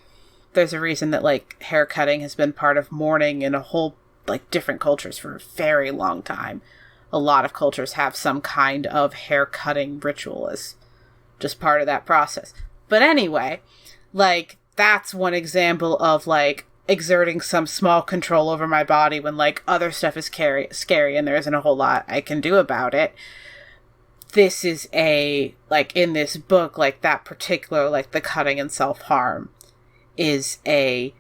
there's a reason that, like, hair cutting has been part of mourning in a whole, like, different cultures for a very long time. A lot of cultures have some kind of hair cutting ritual as just part of that process. But anyway, like, that's one example of, like, exerting some small control over my body when, like, other stuff is scary and there isn't a whole lot I can do about it. This is like, in this book, like, that particular, like, the cutting and self-harm is a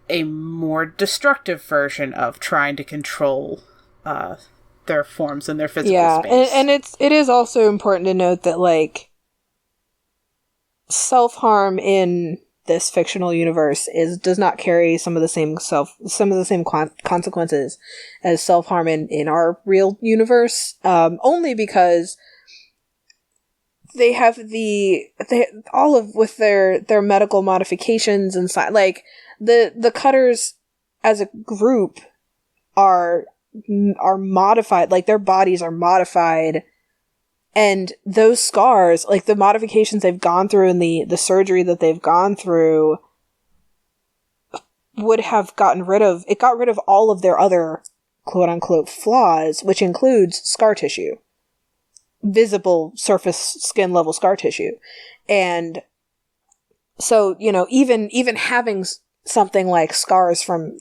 more destructive version of trying to control their forms and their physical space. And it is also important to note that, like, self-harm in this fictional universe does not carry some of the same consequences as self-harm in our real universe, only because they have with their medical modifications and like the cutters as a group are modified, like their bodies are modified, and those scars, like the modifications they've gone through and the surgery that they've gone through would have got rid of all of their other quote unquote flaws, which includes scar tissue, visible surface skin level scar tissue. And so, you know, even having something like scars from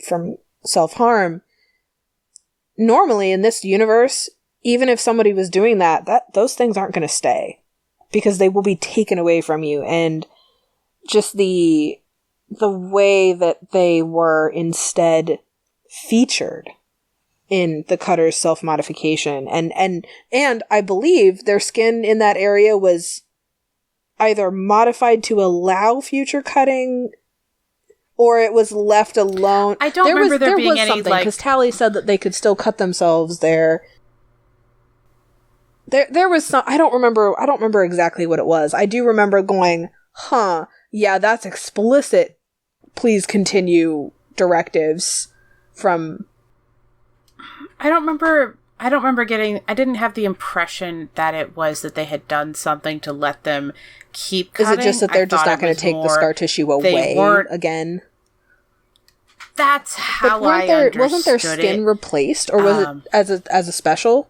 self-harm, normally in this universe, even if somebody was doing that those things aren't going to stay because they will be taken away from you. And just the way that they were instead featured in the cutter's self-modification, and I believe their skin in that area was either modified to allow future cutting, or it was left alone. I don't remember there being any, something, like, because Tally said that they could still cut themselves there. There was some, I don't remember exactly what it was. I do remember going, yeah, that's explicit. Please continue directives from. I don't remember getting, I didn't have the impression that it was that they had done something to let them keep cutting. Is it just that they're just not going to take the scar tissue away again? That's how I understood it. Wasn't their skin replaced, or was it as a special?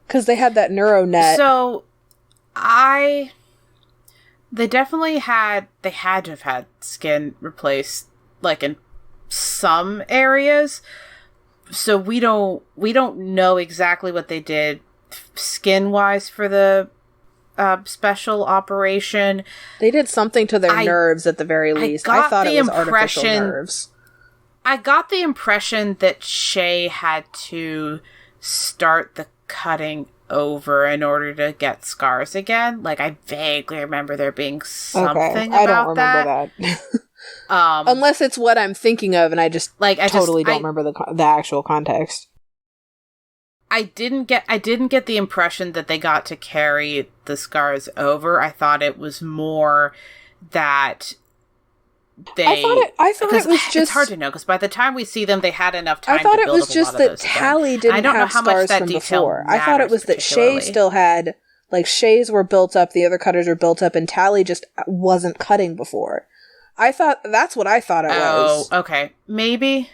Because they had that neuro net. So, they definitely had to have had skin replaced, like, in some areas. So we don't know exactly what they did skin-wise for the special operation. They did something to their nerves at the very least. I thought it was artificial nerves. I got the impression that Shay had to start the cutting over in order to get scars again. Like, I vaguely remember there being something about that. I don't remember that. Unless it's what I'm thinking of, and I totally don't remember the actual context. I didn't get the impression that they got to carry the scars over. I thought it was more that I thought it was just. It's hard to know because by the time we see them, they had enough time. I thought to it build was just that Tally didn't have scars from before. I thought it was that Shay still had, like, Shay's were built up, the other cutters were built up, and Tally just wasn't cutting before. That's what I thought it was. Oh, okay. Maybe.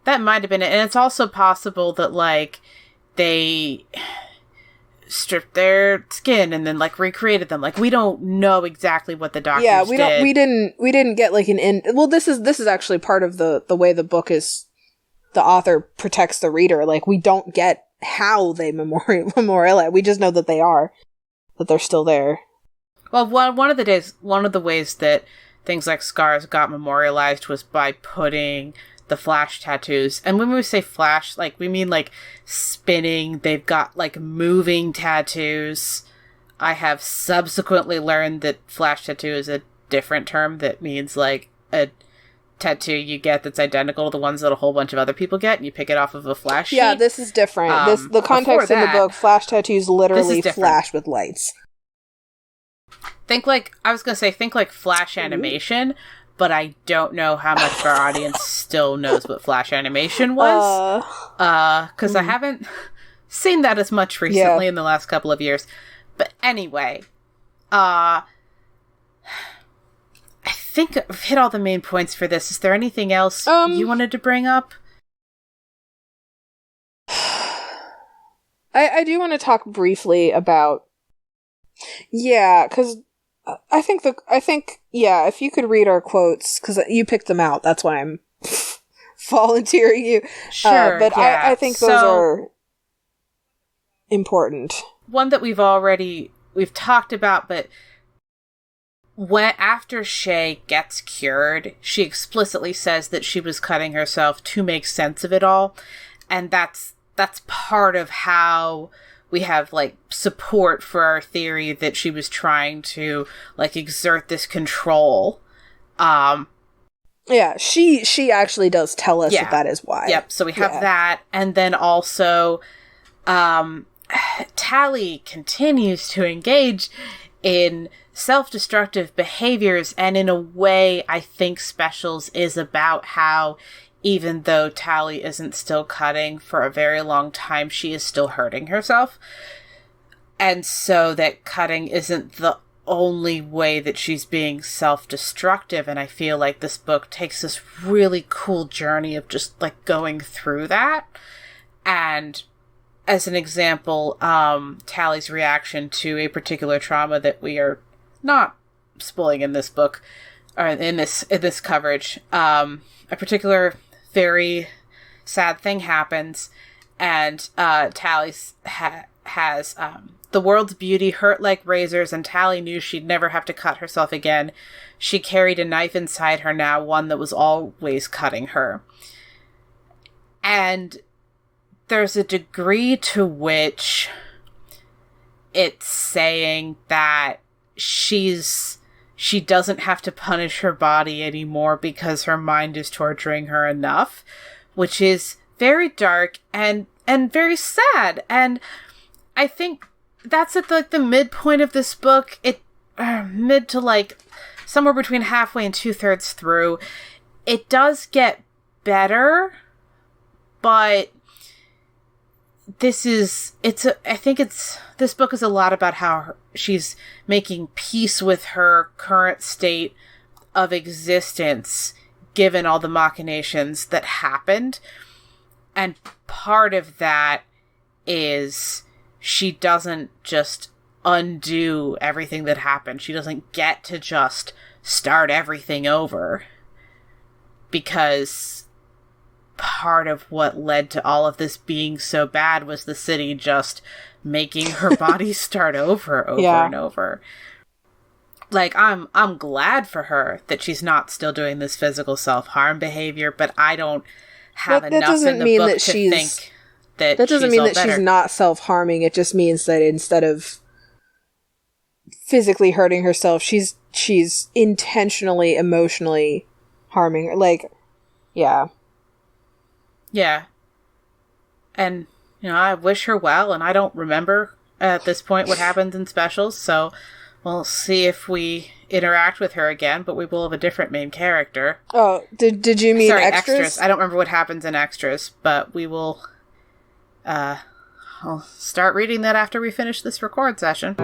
That might have been it. And it's also possible that, like, they stripped their skin and then, like, recreated them. Like, we don't know exactly what the doctors did. We didn't get, like, well, this is actually part of the way the book is, the author protects the reader. Like, we don't get how they memorialize. We just know that they're still there. Well, one of the ways that things like scars got memorialized was by putting the flash tattoos. And when we say flash, like, we mean, like, spinning. They've got, like, moving tattoos. I have subsequently learned that flash tattoo is a different term that means, like, a tattoo you get that's identical to the ones that a whole bunch of other people get, and you pick it off of a flash sheet. Yeah, this is different. The context in the book, flash tattoos literally flash with lights. Think like flash animation, but I don't know how much of our audience still knows what flash animation was. Because I haven't seen that as much recently in the last couple of years. But anyway, I think I've hit all the main points for this. Is there anything else you wanted to bring up? I do want to talk briefly about... Yeah, because I think, if you could read our quotes, because you picked them out, that's why I'm volunteering you. Sure, but yeah. I think those are important. One that we've talked about, but after Shay gets cured, she explicitly says that she was cutting herself to make sense of it all, and that's part of how we have, like, support for our theory that she was trying to, like, exert this control. Yeah, she actually does tell us that is why. Yep, so we have that, and then also, Tally continues to engage in self-destructive behaviors, and in a way, I think Specials is about how even though Tally isn't still cutting for a very long time, she is still hurting herself. And so that cutting isn't the only way that she's being self-destructive, and I feel like this book takes this really cool journey of just, like, going through that. And as an example, Tally's reaction to a particular trauma that we are not spoiling in this book, or in this coverage, a particular very sad thing happens, and Tally has the world's beauty hurt like razors, and Tally knew she'd never have to cut herself again. She carried a knife inside her now, one that was always cutting her. And there's a degree to which it's saying that she doesn't have to punish her body anymore because her mind is torturing her enough, which is very dark and very sad. And I think that's at the midpoint of this book. Mid to, like, somewhere between halfway and 2/3 through. It does get better, but this book is a lot about how she's making peace with her current state of existence, given all the machinations that happened. And part of that is she doesn't just undo everything that happened. She doesn't get to just start everything over, because part of what led to all of this being so bad was the city just making her body start over and over. Like, I'm glad for her that she's not still doing this physical self-harm behavior, but I don't have enough in the book to think that doesn't mean that she's not self-harming. It just means that instead of physically hurting herself, she's intentionally, emotionally harming her. Like, yeah. Yeah. And, I wish her well, and I don't remember at this point what happens in Specials, so we'll see if we interact with her again, but we will have a different main character. Oh, did you mean extras? I don't remember what happens in Extras, but we will, I'll start reading that after we finish this record session.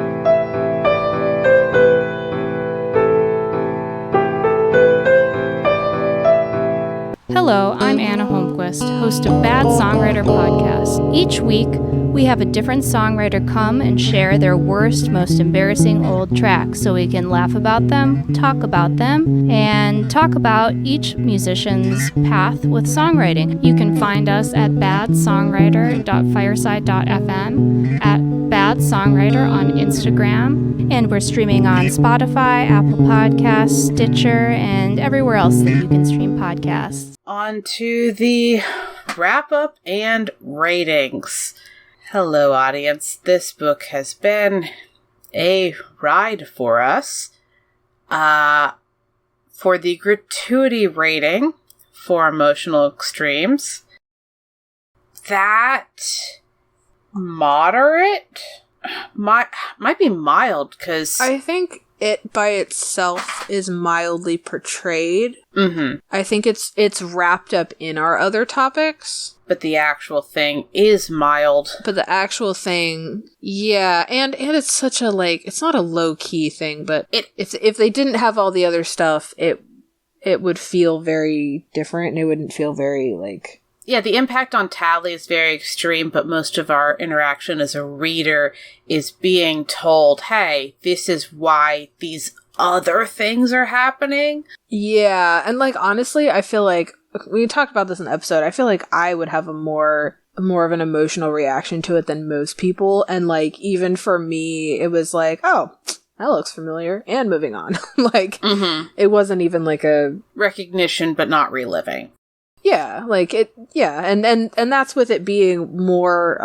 Hello, I'm Anna Holmquist, host of Bad Songwriter Podcast. Each week, we have a different songwriter come and share their worst, most embarrassing old tracks so we can laugh about them, talk about them, and talk about each musician's path with songwriting. You can find us at badsongwriter.fireside.fm, at Bad Songwriter on Instagram, and we're streaming on Spotify, Apple Podcasts, Stitcher, and everywhere else that you can stream podcasts. On to the wrap-up and ratings. Hello, audience. This book has been a ride for us. For the gratuity rating for emotional extremes, that moderate might be mild, because I think it by itself is mildly portrayed. Mm-hmm. I think it's wrapped up in our other topics. But the actual thing is mild. But the actual thing, yeah, and it's such a, like, it's not a low-key thing, but if they didn't have all the other stuff, it would feel very different, and it wouldn't feel very, like... Yeah, the impact on Tally is very extreme, but most of our interaction as a reader is being told, hey, this is why these other things are happening. Yeah, and, like, honestly, I feel like, we talked about this in the episode, I feel like I would have a more of an emotional reaction to it than most people, and, like, even for me, it was like, oh, that looks familiar, and moving on. Like, It wasn't even, like, a... recognition, but not reliving. Yeah, like, it, yeah, and that's with it being more,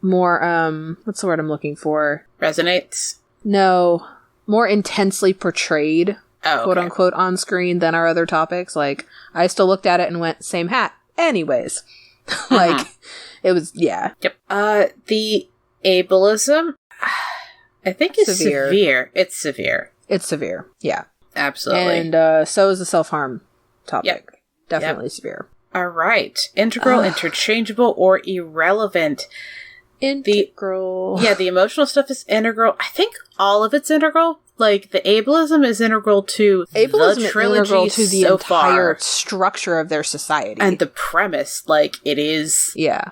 what's the word I'm looking for? Resonates? No, more intensely portrayed. Oh, okay. Quote unquote on screen than our other topics. Like, I still looked at it and went, same hat. Anyways. Like, it was, yeah. Yep. The ableism, I think is severe. It's severe. It's severe. Yeah. Absolutely. And so is the self-harm topic. Yep. Definitely severe. All right. Integral, interchangeable, or irrelevant. Integral. The emotional stuff is integral. I think all of it's integral. Like, the ableism is integral to the trilogy, integral to the so entire far. Structure of their society. And the premise, like, it is... Yeah.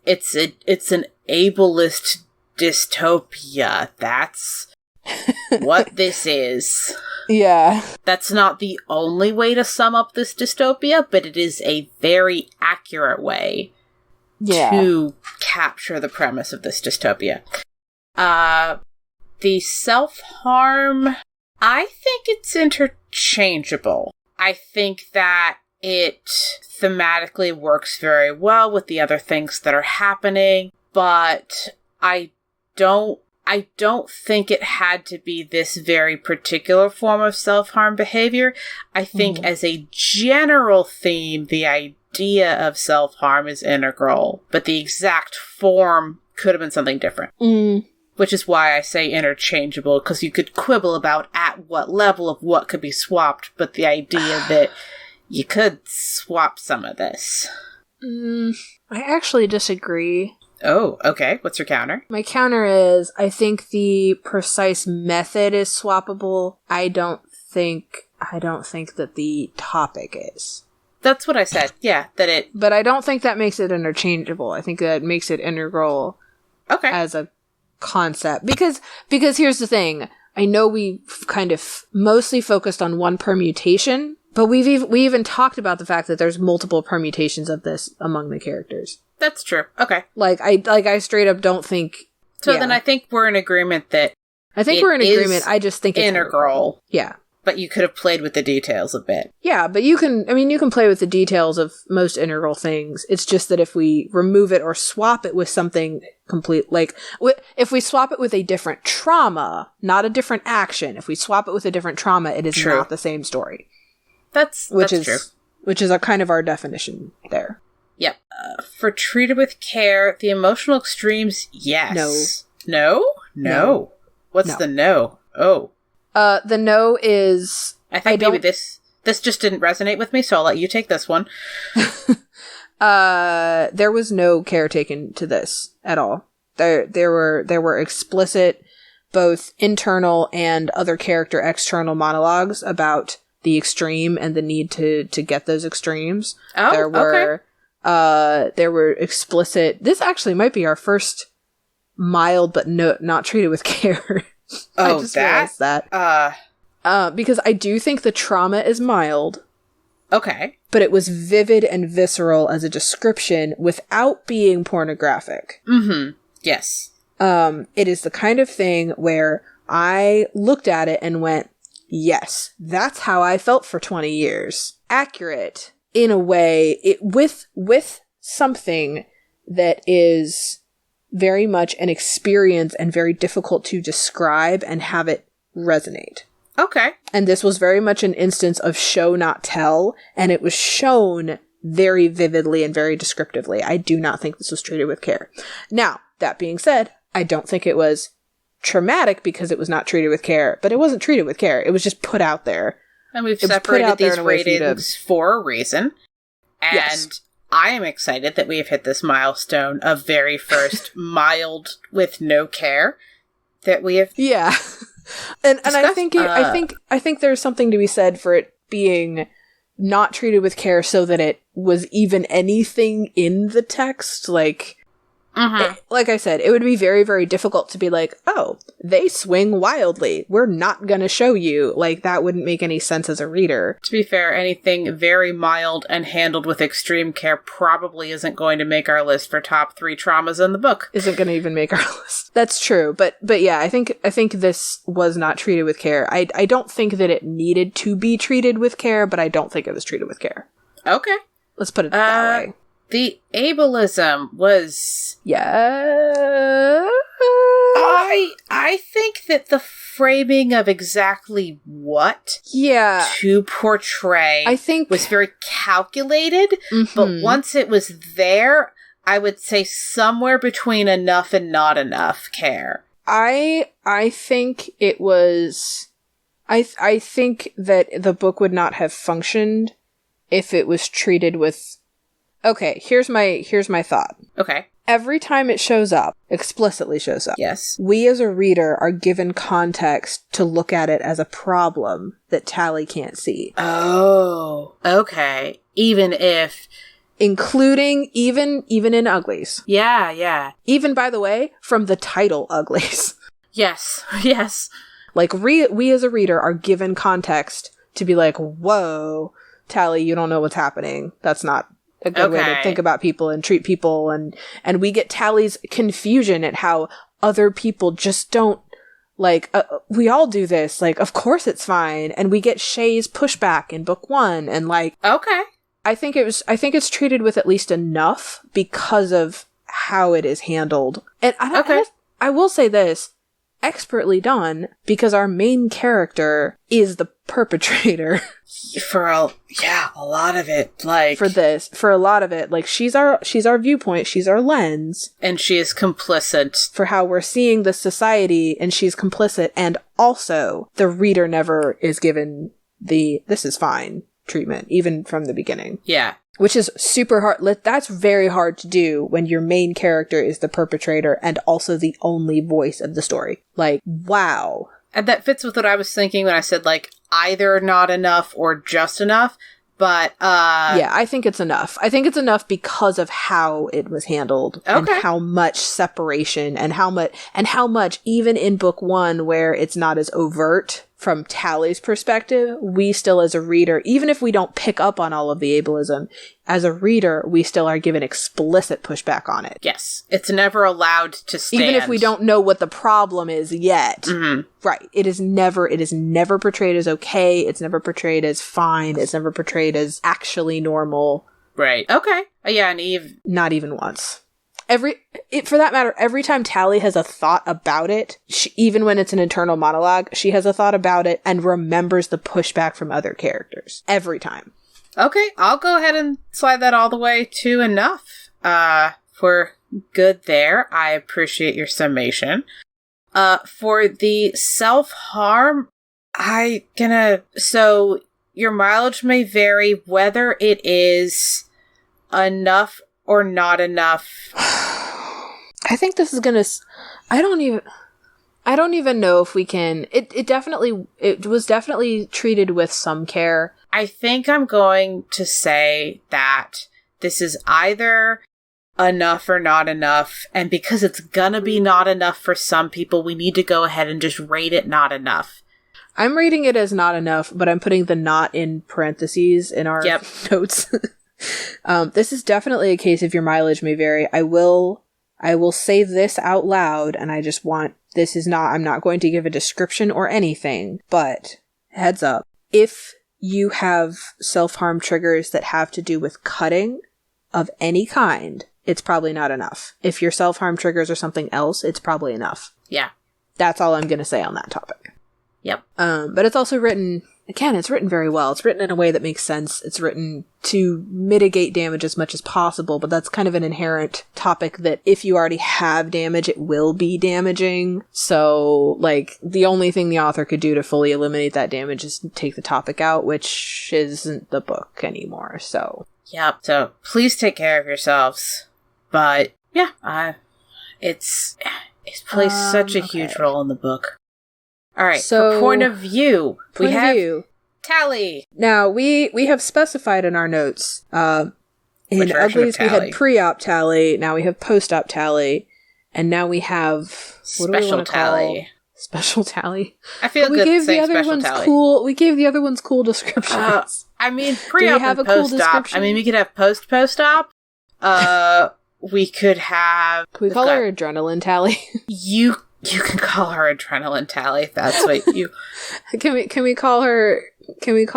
It's an ableist dystopia. That's what this is. Yeah. That's not the only way to sum up this dystopia, but it is a very accurate way to capture the premise of this dystopia. The self-harm, I think it's interchangeable. I think that it thematically works very well with the other things that are happening, but I don't think it had to be this very particular form of self-harm behavior. I think as a general theme, the idea of self-harm is integral, but the exact form could have been something different. Which is why I say interchangeable, because you could quibble about at what level of what could be swapped, but the idea that you could swap some of this. I actually disagree. Oh, okay. What's your counter? My counter is, I think the precise method is swappable. I don't think that the topic is. That's what I said. Yeah, But I don't think that makes it interchangeable. I think that makes it integral. Okay. As a concept. Because here's the thing. I know we kind of mostly focused on one permutation, but we even talked about the fact that there's multiple permutations of this among the characters. That's true. Okay. I straight up don't think. So then I think we're in agreement that. I think we're in agreement. I just think it's integral. Yeah. But you could have played with the details a bit. Yeah, but you can play with the details of most integral things. It's just that if we remove it or swap it with something complete, like, if we swap it with a different trauma, not a different action, if we swap it with a different trauma, it is not the same story. That's true. Which is a kind of our definition there. Yep. For treated with care, the emotional extremes, yes. No? What's the no? Oh. The no is... I think maybe this just didn't resonate with me, so I'll let you take this one. There was no care taken to this at all. There were explicit, both internal and other character external monologues about the extreme and the need to get those extremes. Oh, there were explicit... This actually might be our first mild but not treated with care. Oh, I just realized that. Because I do think the trauma is mild. Okay. But it was vivid and visceral as a description without being pornographic. Mm-hmm. Yes. It is the kind of thing where I looked at it and went, yes, that's how I felt for 20 years. Accurate in a way, with something that is very much an experience and very difficult to describe and have it resonate. Okay. And this was very much an instance of show not tell, and it was shown very vividly and very descriptively. I do not think this was treated with care. Now, that being said, I don't think it was traumatic because it was not treated with care, but it wasn't treated with care. It was just put out there. And we've separated these ratings for a reason. And yes. I am excited that we have hit this milestone of very first mild with no care that we have. Yeah. And I think there's something to be said for it being not treated with care so that it was even anything in the text. Like, like I said, it would be very, very difficult to be like, oh, they swing wildly. We're not going to show you. Like, that wouldn't make any sense as a reader. To be fair, anything very mild and handled with extreme care probably isn't going to make our list for top 3 traumas in the book. Isn't going to even make our list. That's true. But yeah, I think this was not treated with care. I don't think that it needed to be treated with care, but I don't think it was treated with care. Okay. Let's put it that way. The ableism was... Yeah. I think that the framing of exactly what to portray was very calculated, but once it was there, I would say somewhere between enough and not enough care. I think it was... I think that the book would not have functioned if it was treated with... Okay, here's my thought. Okay. Every time it shows up, explicitly shows up, yes, we as a reader are given context to look at it as a problem that Tally can't see. Oh, okay. Even if... Including even in Uglies. Yeah. Even, by the way, from the title Uglies. Yes. Like, we as a reader are given context to be like, whoa, Tally, you don't know what's happening. That's not a good way to think about people and treat people. And we get Tally's confusion at how other people just don't, like, we all do this. Like, of course it's fine. And we get Shay's pushback in book 1. And, like... Okay. I think it's treated with at least enough because of how it is handled. And I will say this, expertly done, because our main character is the perpetrator. For a lot of it, like... For a lot of it, like, she's our viewpoint, she's our lens. And she is complicit. For how we're seeing the society, and she's complicit, and also, the reader never is given the, this is fine treatment, even from the beginning. Yeah. Which is super hard. That's very hard to do when your main character is the perpetrator and also the only voice of the story. Like, wow. And that fits with what I was thinking when I said, like, either not enough or just enough. But, yeah, I think it's enough. I think it's enough because of how it was handled. And how much separation and how much, even in book 1, where it's not as overt from Tally's perspective, we still as a reader, even if we don't pick up on all of the ableism, as a reader, we still are given explicit pushback on it. Yes. It's never allowed to stand. Even if we don't know what the problem is yet. Mm-hmm. Right. It is never portrayed as okay. It's never portrayed as fine. It's never portrayed as actually normal. Right. Okay. Yeah, and Eve... Not even once. For that matter, every time Tally has a thought about it, even when it's an internal monologue, she has a thought about it and remembers the pushback from other characters. Every time. Okay, I'll go ahead and slide that all the way to enough. We're good there. I appreciate your summation. For the self-harm, so your mileage may vary whether it is enough or not enough. I think this is gonna... I don't even know if we can... It was definitely treated with some care. I think I'm going to say that this is either enough or not enough, and because it's gonna be not enough for some people, we need to go ahead and just rate it not enough. I'm rating it as not enough, but I'm putting the not in parentheses in our notes. This is definitely a case of your mileage may vary. I will say this out loud, and I just want, I'm not going to give a description or anything, but heads up, if you have self-harm triggers that have to do with cutting of any kind, it's probably not enough. If your self-harm triggers are something else, it's probably enough. Yeah. That's all I'm going to say on that topic. Yep. But it's also written, again, it's written very well. It's written in a way that makes sense. It's written to mitigate damage as much as possible, but that's kind of an inherent topic that if you already have damage, it will be damaging. So, like, the only thing the author could do to fully eliminate that damage is take the topic out, which isn't the book anymore, so. Yep. So, please take care of yourselves. But, yeah, it plays such a huge role in the book. All right, so, for point of view, we have Tally. Now, we have specified in our notes, in Uglies we had pre-op Tally, now we have post-op Tally, and now we have... Special Tally. Special Tally. I feel good saying special Tally. We gave the other ones cool descriptions. I mean, pre-op and post-op. I mean, we could have post-op. We could have... Can we call her Adrenaline Tally? You can call her Adrenaline Tally if that's what you... Can we call her You're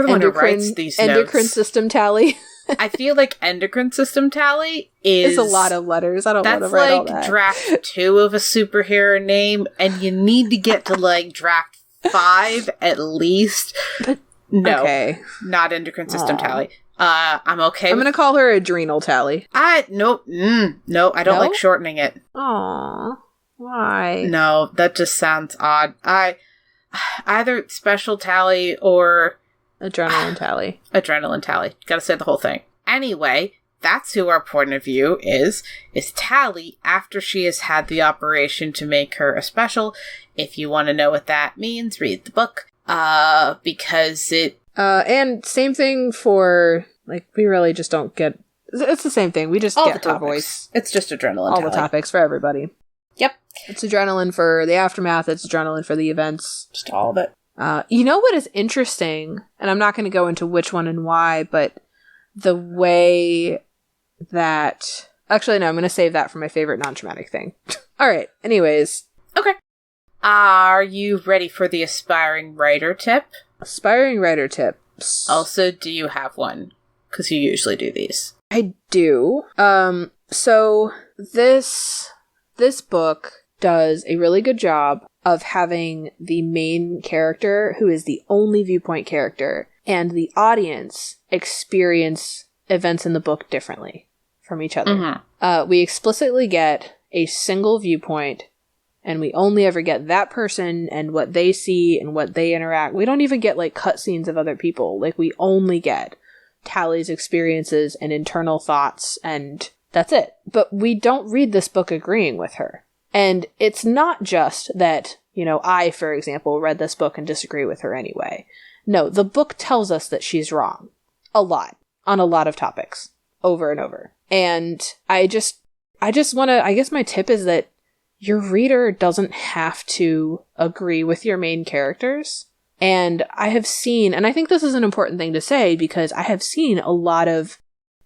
the one who writes these endocrine notes. System Tally? I feel like endocrine system Tally is... It's a lot of letters. I don't want to write all that. That's like draft 2 of a superhero name, and you need to get to like draft 5 at least. But, no, okay. Not endocrine system Tally. I'm okay. I'm going to call her Adrenal Tally. Nope. No, I don't like shortening it. Aw. Why? No, that just sounds odd. Either Special Tally or... Adrenaline Tally. Adrenaline Tally. Gotta say the whole thing. Anyway, that's who our point of view is Tally after she has had the operation to make her a special. If you want to know what that means, read the book. Because it... and same thing for, like, we really just don't get... It's the same thing. We just get her voice. It's just Adrenaline All Tally. the topics for everybody. Yep. It's adrenaline for the aftermath. It's adrenaline for the events. Just all of it. You know what is interesting, and I'm not going to go into which one and why, but the way that... Actually, no, I'm going to save that for my favorite non-traumatic thing. All right, anyways. Okay. Are you ready for the aspiring writer tip? Aspiring writer tips. Also, do you have one? Because you usually do these. I do. So this book does a really good job of having the main character, who is the only viewpoint character, and the audience experience events in the book differently from each other. Mm-hmm. We explicitly get a single viewpoint, and we only ever get that person and what they see and what they interact. We don't even get, like, cutscenes of other people. Like, we only get Tally's experiences and internal thoughts, and that's it. But we don't read this book agreeing with her. And it's not just that, you know, I, for example, read this book and disagree with her anyway. No, the book tells us that she's wrong. A lot. On a lot of topics. Over and over. And I just want to, I guess my tip is that your reader doesn't have to agree with your main characters. And I have seen, and I think this is an important thing to say, because I have seen a lot of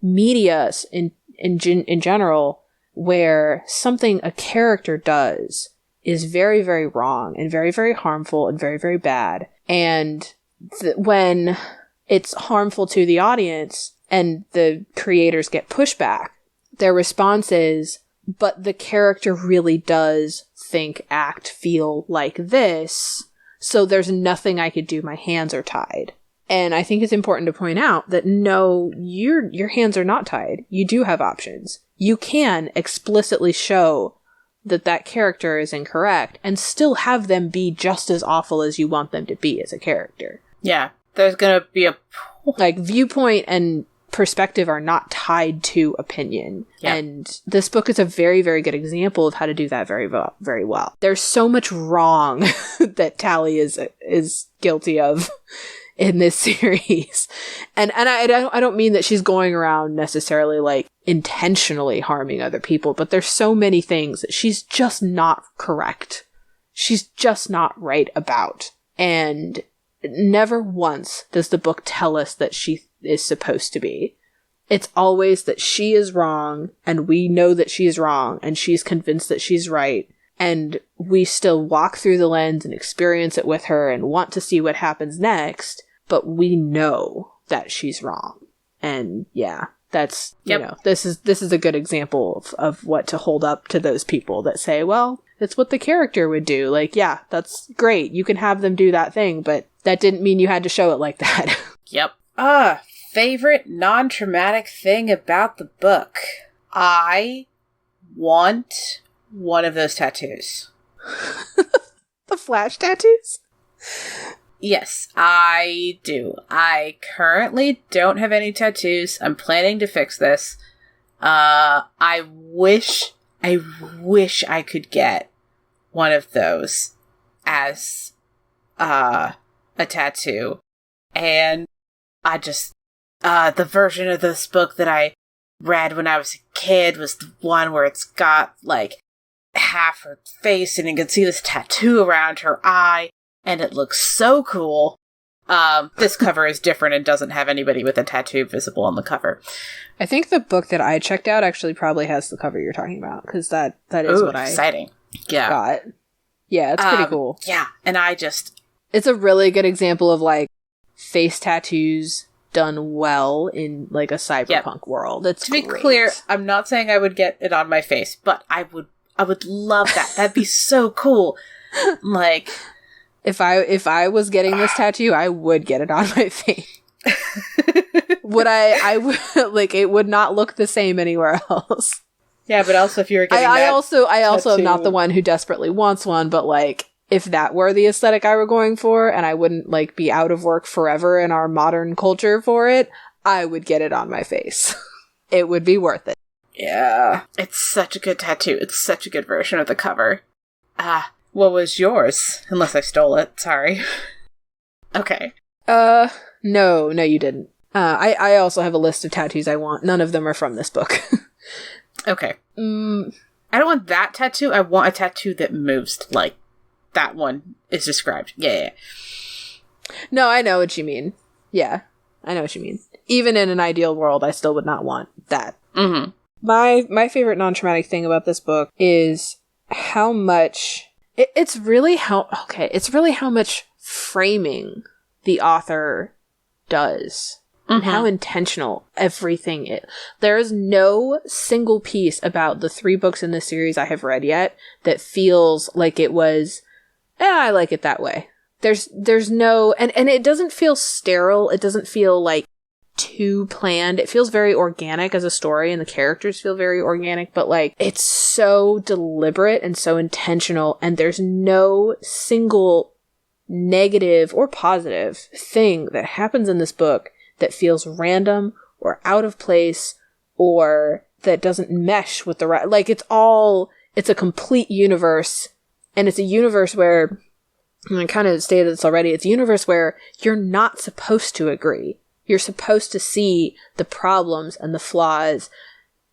media in general where something a character does is very, very wrong and very, very harmful and very, very bad. And when it's harmful to the audience and the creators get pushback, their response is, but the character really does think, act, feel like this, so there's nothing I could do, my hands are tied. And I think it's important to point out that no, your hands are not tied. You do have options. You can explicitly show that character is incorrect and still have them be just as awful as you want them to be as a character. Yeah, there's gonna be a... Like, viewpoint and perspective are not tied to opinion. Yeah. And this book is a very, very good example of how to do that very, very well. There's so much wrong that Tally is guilty of in this series. And I don't mean that she's going around necessarily, like, intentionally harming other people, but there's so many things that she's just not correct. She's just not right about. And never once does the book tell us that she is supposed to be. It's always that she is wrong, and we know that she's wrong, and she's convinced that she's right, and we still walk through the lens and experience it with her and want to see what happens next, but we know that she's wrong. And yeah, that's, you know, this is a good example of what to hold up to those people that say, well, It's what the character would do. Like, yeah, that's great. You can have them do that thing, but that didn't mean you had to show it like that. Yep. Favorite non-traumatic thing about the book. I want one of those tattoos. The flash tattoos? Yes, I do. I currently don't have any tattoos. I'm planning to fix this. I wish I could get one of those as a tattoo. And I just the version of this book that I read when I was a kid was the one where it's got like half her face and you can see this tattoo around her eye and it looks so cool. This cover is different and doesn't have anybody with a tattoo visible on the cover. I think the book that I checked out actually probably has the cover you're talking about, because that is what exciting. I got. Yeah, it's pretty cool. Yeah, and it's a really good example of like face tattoos done well in like a cyberpunk world. It's to be clear, I'm not saying I would get it on my face, but I would love that. That'd be so cool. Like, if I was getting this tattoo, I would get it on my face. Would I would like, it would not look the same anywhere else. Yeah, but also if you're getting I also am not the one who desperately wants one, but like, if that were the aesthetic I were going for, and I wouldn't like be out of work forever in our modern culture for it, I would get it on my face. It would be worth it. Yeah. It's such a good tattoo. It's such a good version of the cover. What was yours? Unless I stole it. Sorry. Okay. No, you didn't. I also have a list of tattoos I want. None of them are from this book. Okay. I don't want that tattoo. I want a tattoo that moves like that one is described. Yeah. No, I know what you mean. Yeah, I know what you mean. Even in an ideal world, I still would not want that. Mm-hmm. My favorite non-traumatic thing about this book is how much... It's really how much framing the author does. And how intentional everything is. There is no single piece about the 3 books in this series I have read yet that feels like it was, I like it that way. There's no, and it doesn't feel sterile. It doesn't feel like too planned. It feels very organic as a story, and the characters feel very organic, but like, it's so deliberate and so intentional, and there's no single negative or positive thing that happens in this book that feels random or out of place or that doesn't mesh with the right. Like, it's a complete universe, and it's a universe where, and I kind of stated this already, it's a universe where you're not supposed to agree. You're supposed to see the problems and the flaws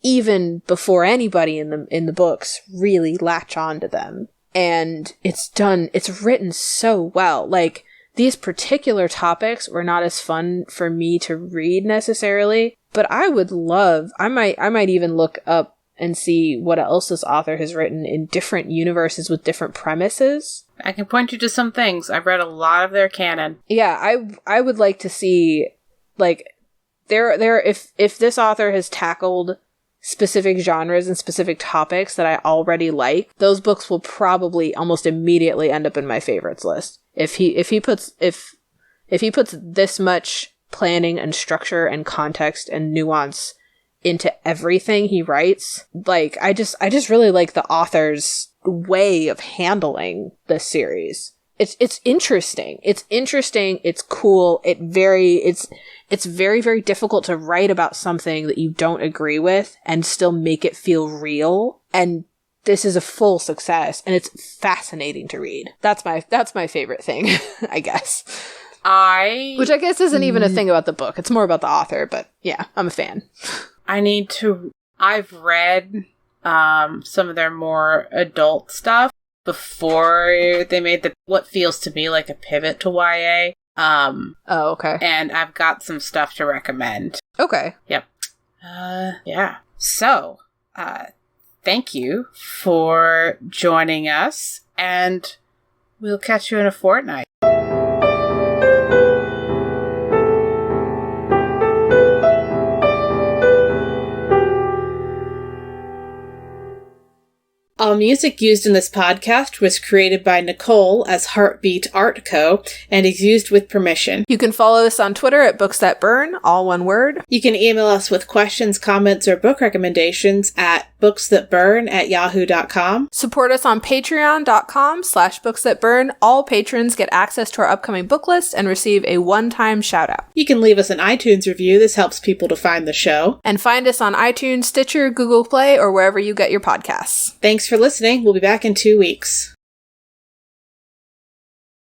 even before anybody in the books really latch onto them. And it's written so well. Like, these particular topics were not as fun for me to read necessarily, but I might even look up and see what else this author has written in different universes with different premises. I can point you to some things. I've read a lot of their canon. Yeah, I would like to see, like, if this author has tackled specific genres and specific topics that I already like, those books will probably almost immediately end up in my favorites list. If he puts this much planning and structure and context and nuance into everything he writes, like, I just really like the author's way of handling this series. It's interesting. It's cool. It's very, very difficult to write about something that you don't agree with and still make it feel real. And this is a full success, and it's fascinating to read. That's my favorite thing, I guess. Which I guess isn't even a thing about the book. It's more about the author, but yeah, I'm a fan. I've read some of their more adult stuff before they made what feels to me like a pivot to YA. Oh, okay. And I've got some stuff to recommend. Okay. Yep. Yeah. So, thank you for joining us, and we'll catch you in a fortnight. All music used in this podcast was created by Nicole as HeartBeatArt Co. and is used with permission. You can follow us on Twitter at Books That Burn, all one word. You can email us with questions, comments, or book recommendations at booksthatburn@yahoo.com. Support us on patreon.com/booksthatburn. All patrons get access to our upcoming book list and receive a one-time shout-out. You can leave us an iTunes review. This helps people to find the show. And find us on iTunes, Stitcher, Google Play, or wherever you get your podcasts. Thanks for listening. We'll be back in 2 weeks.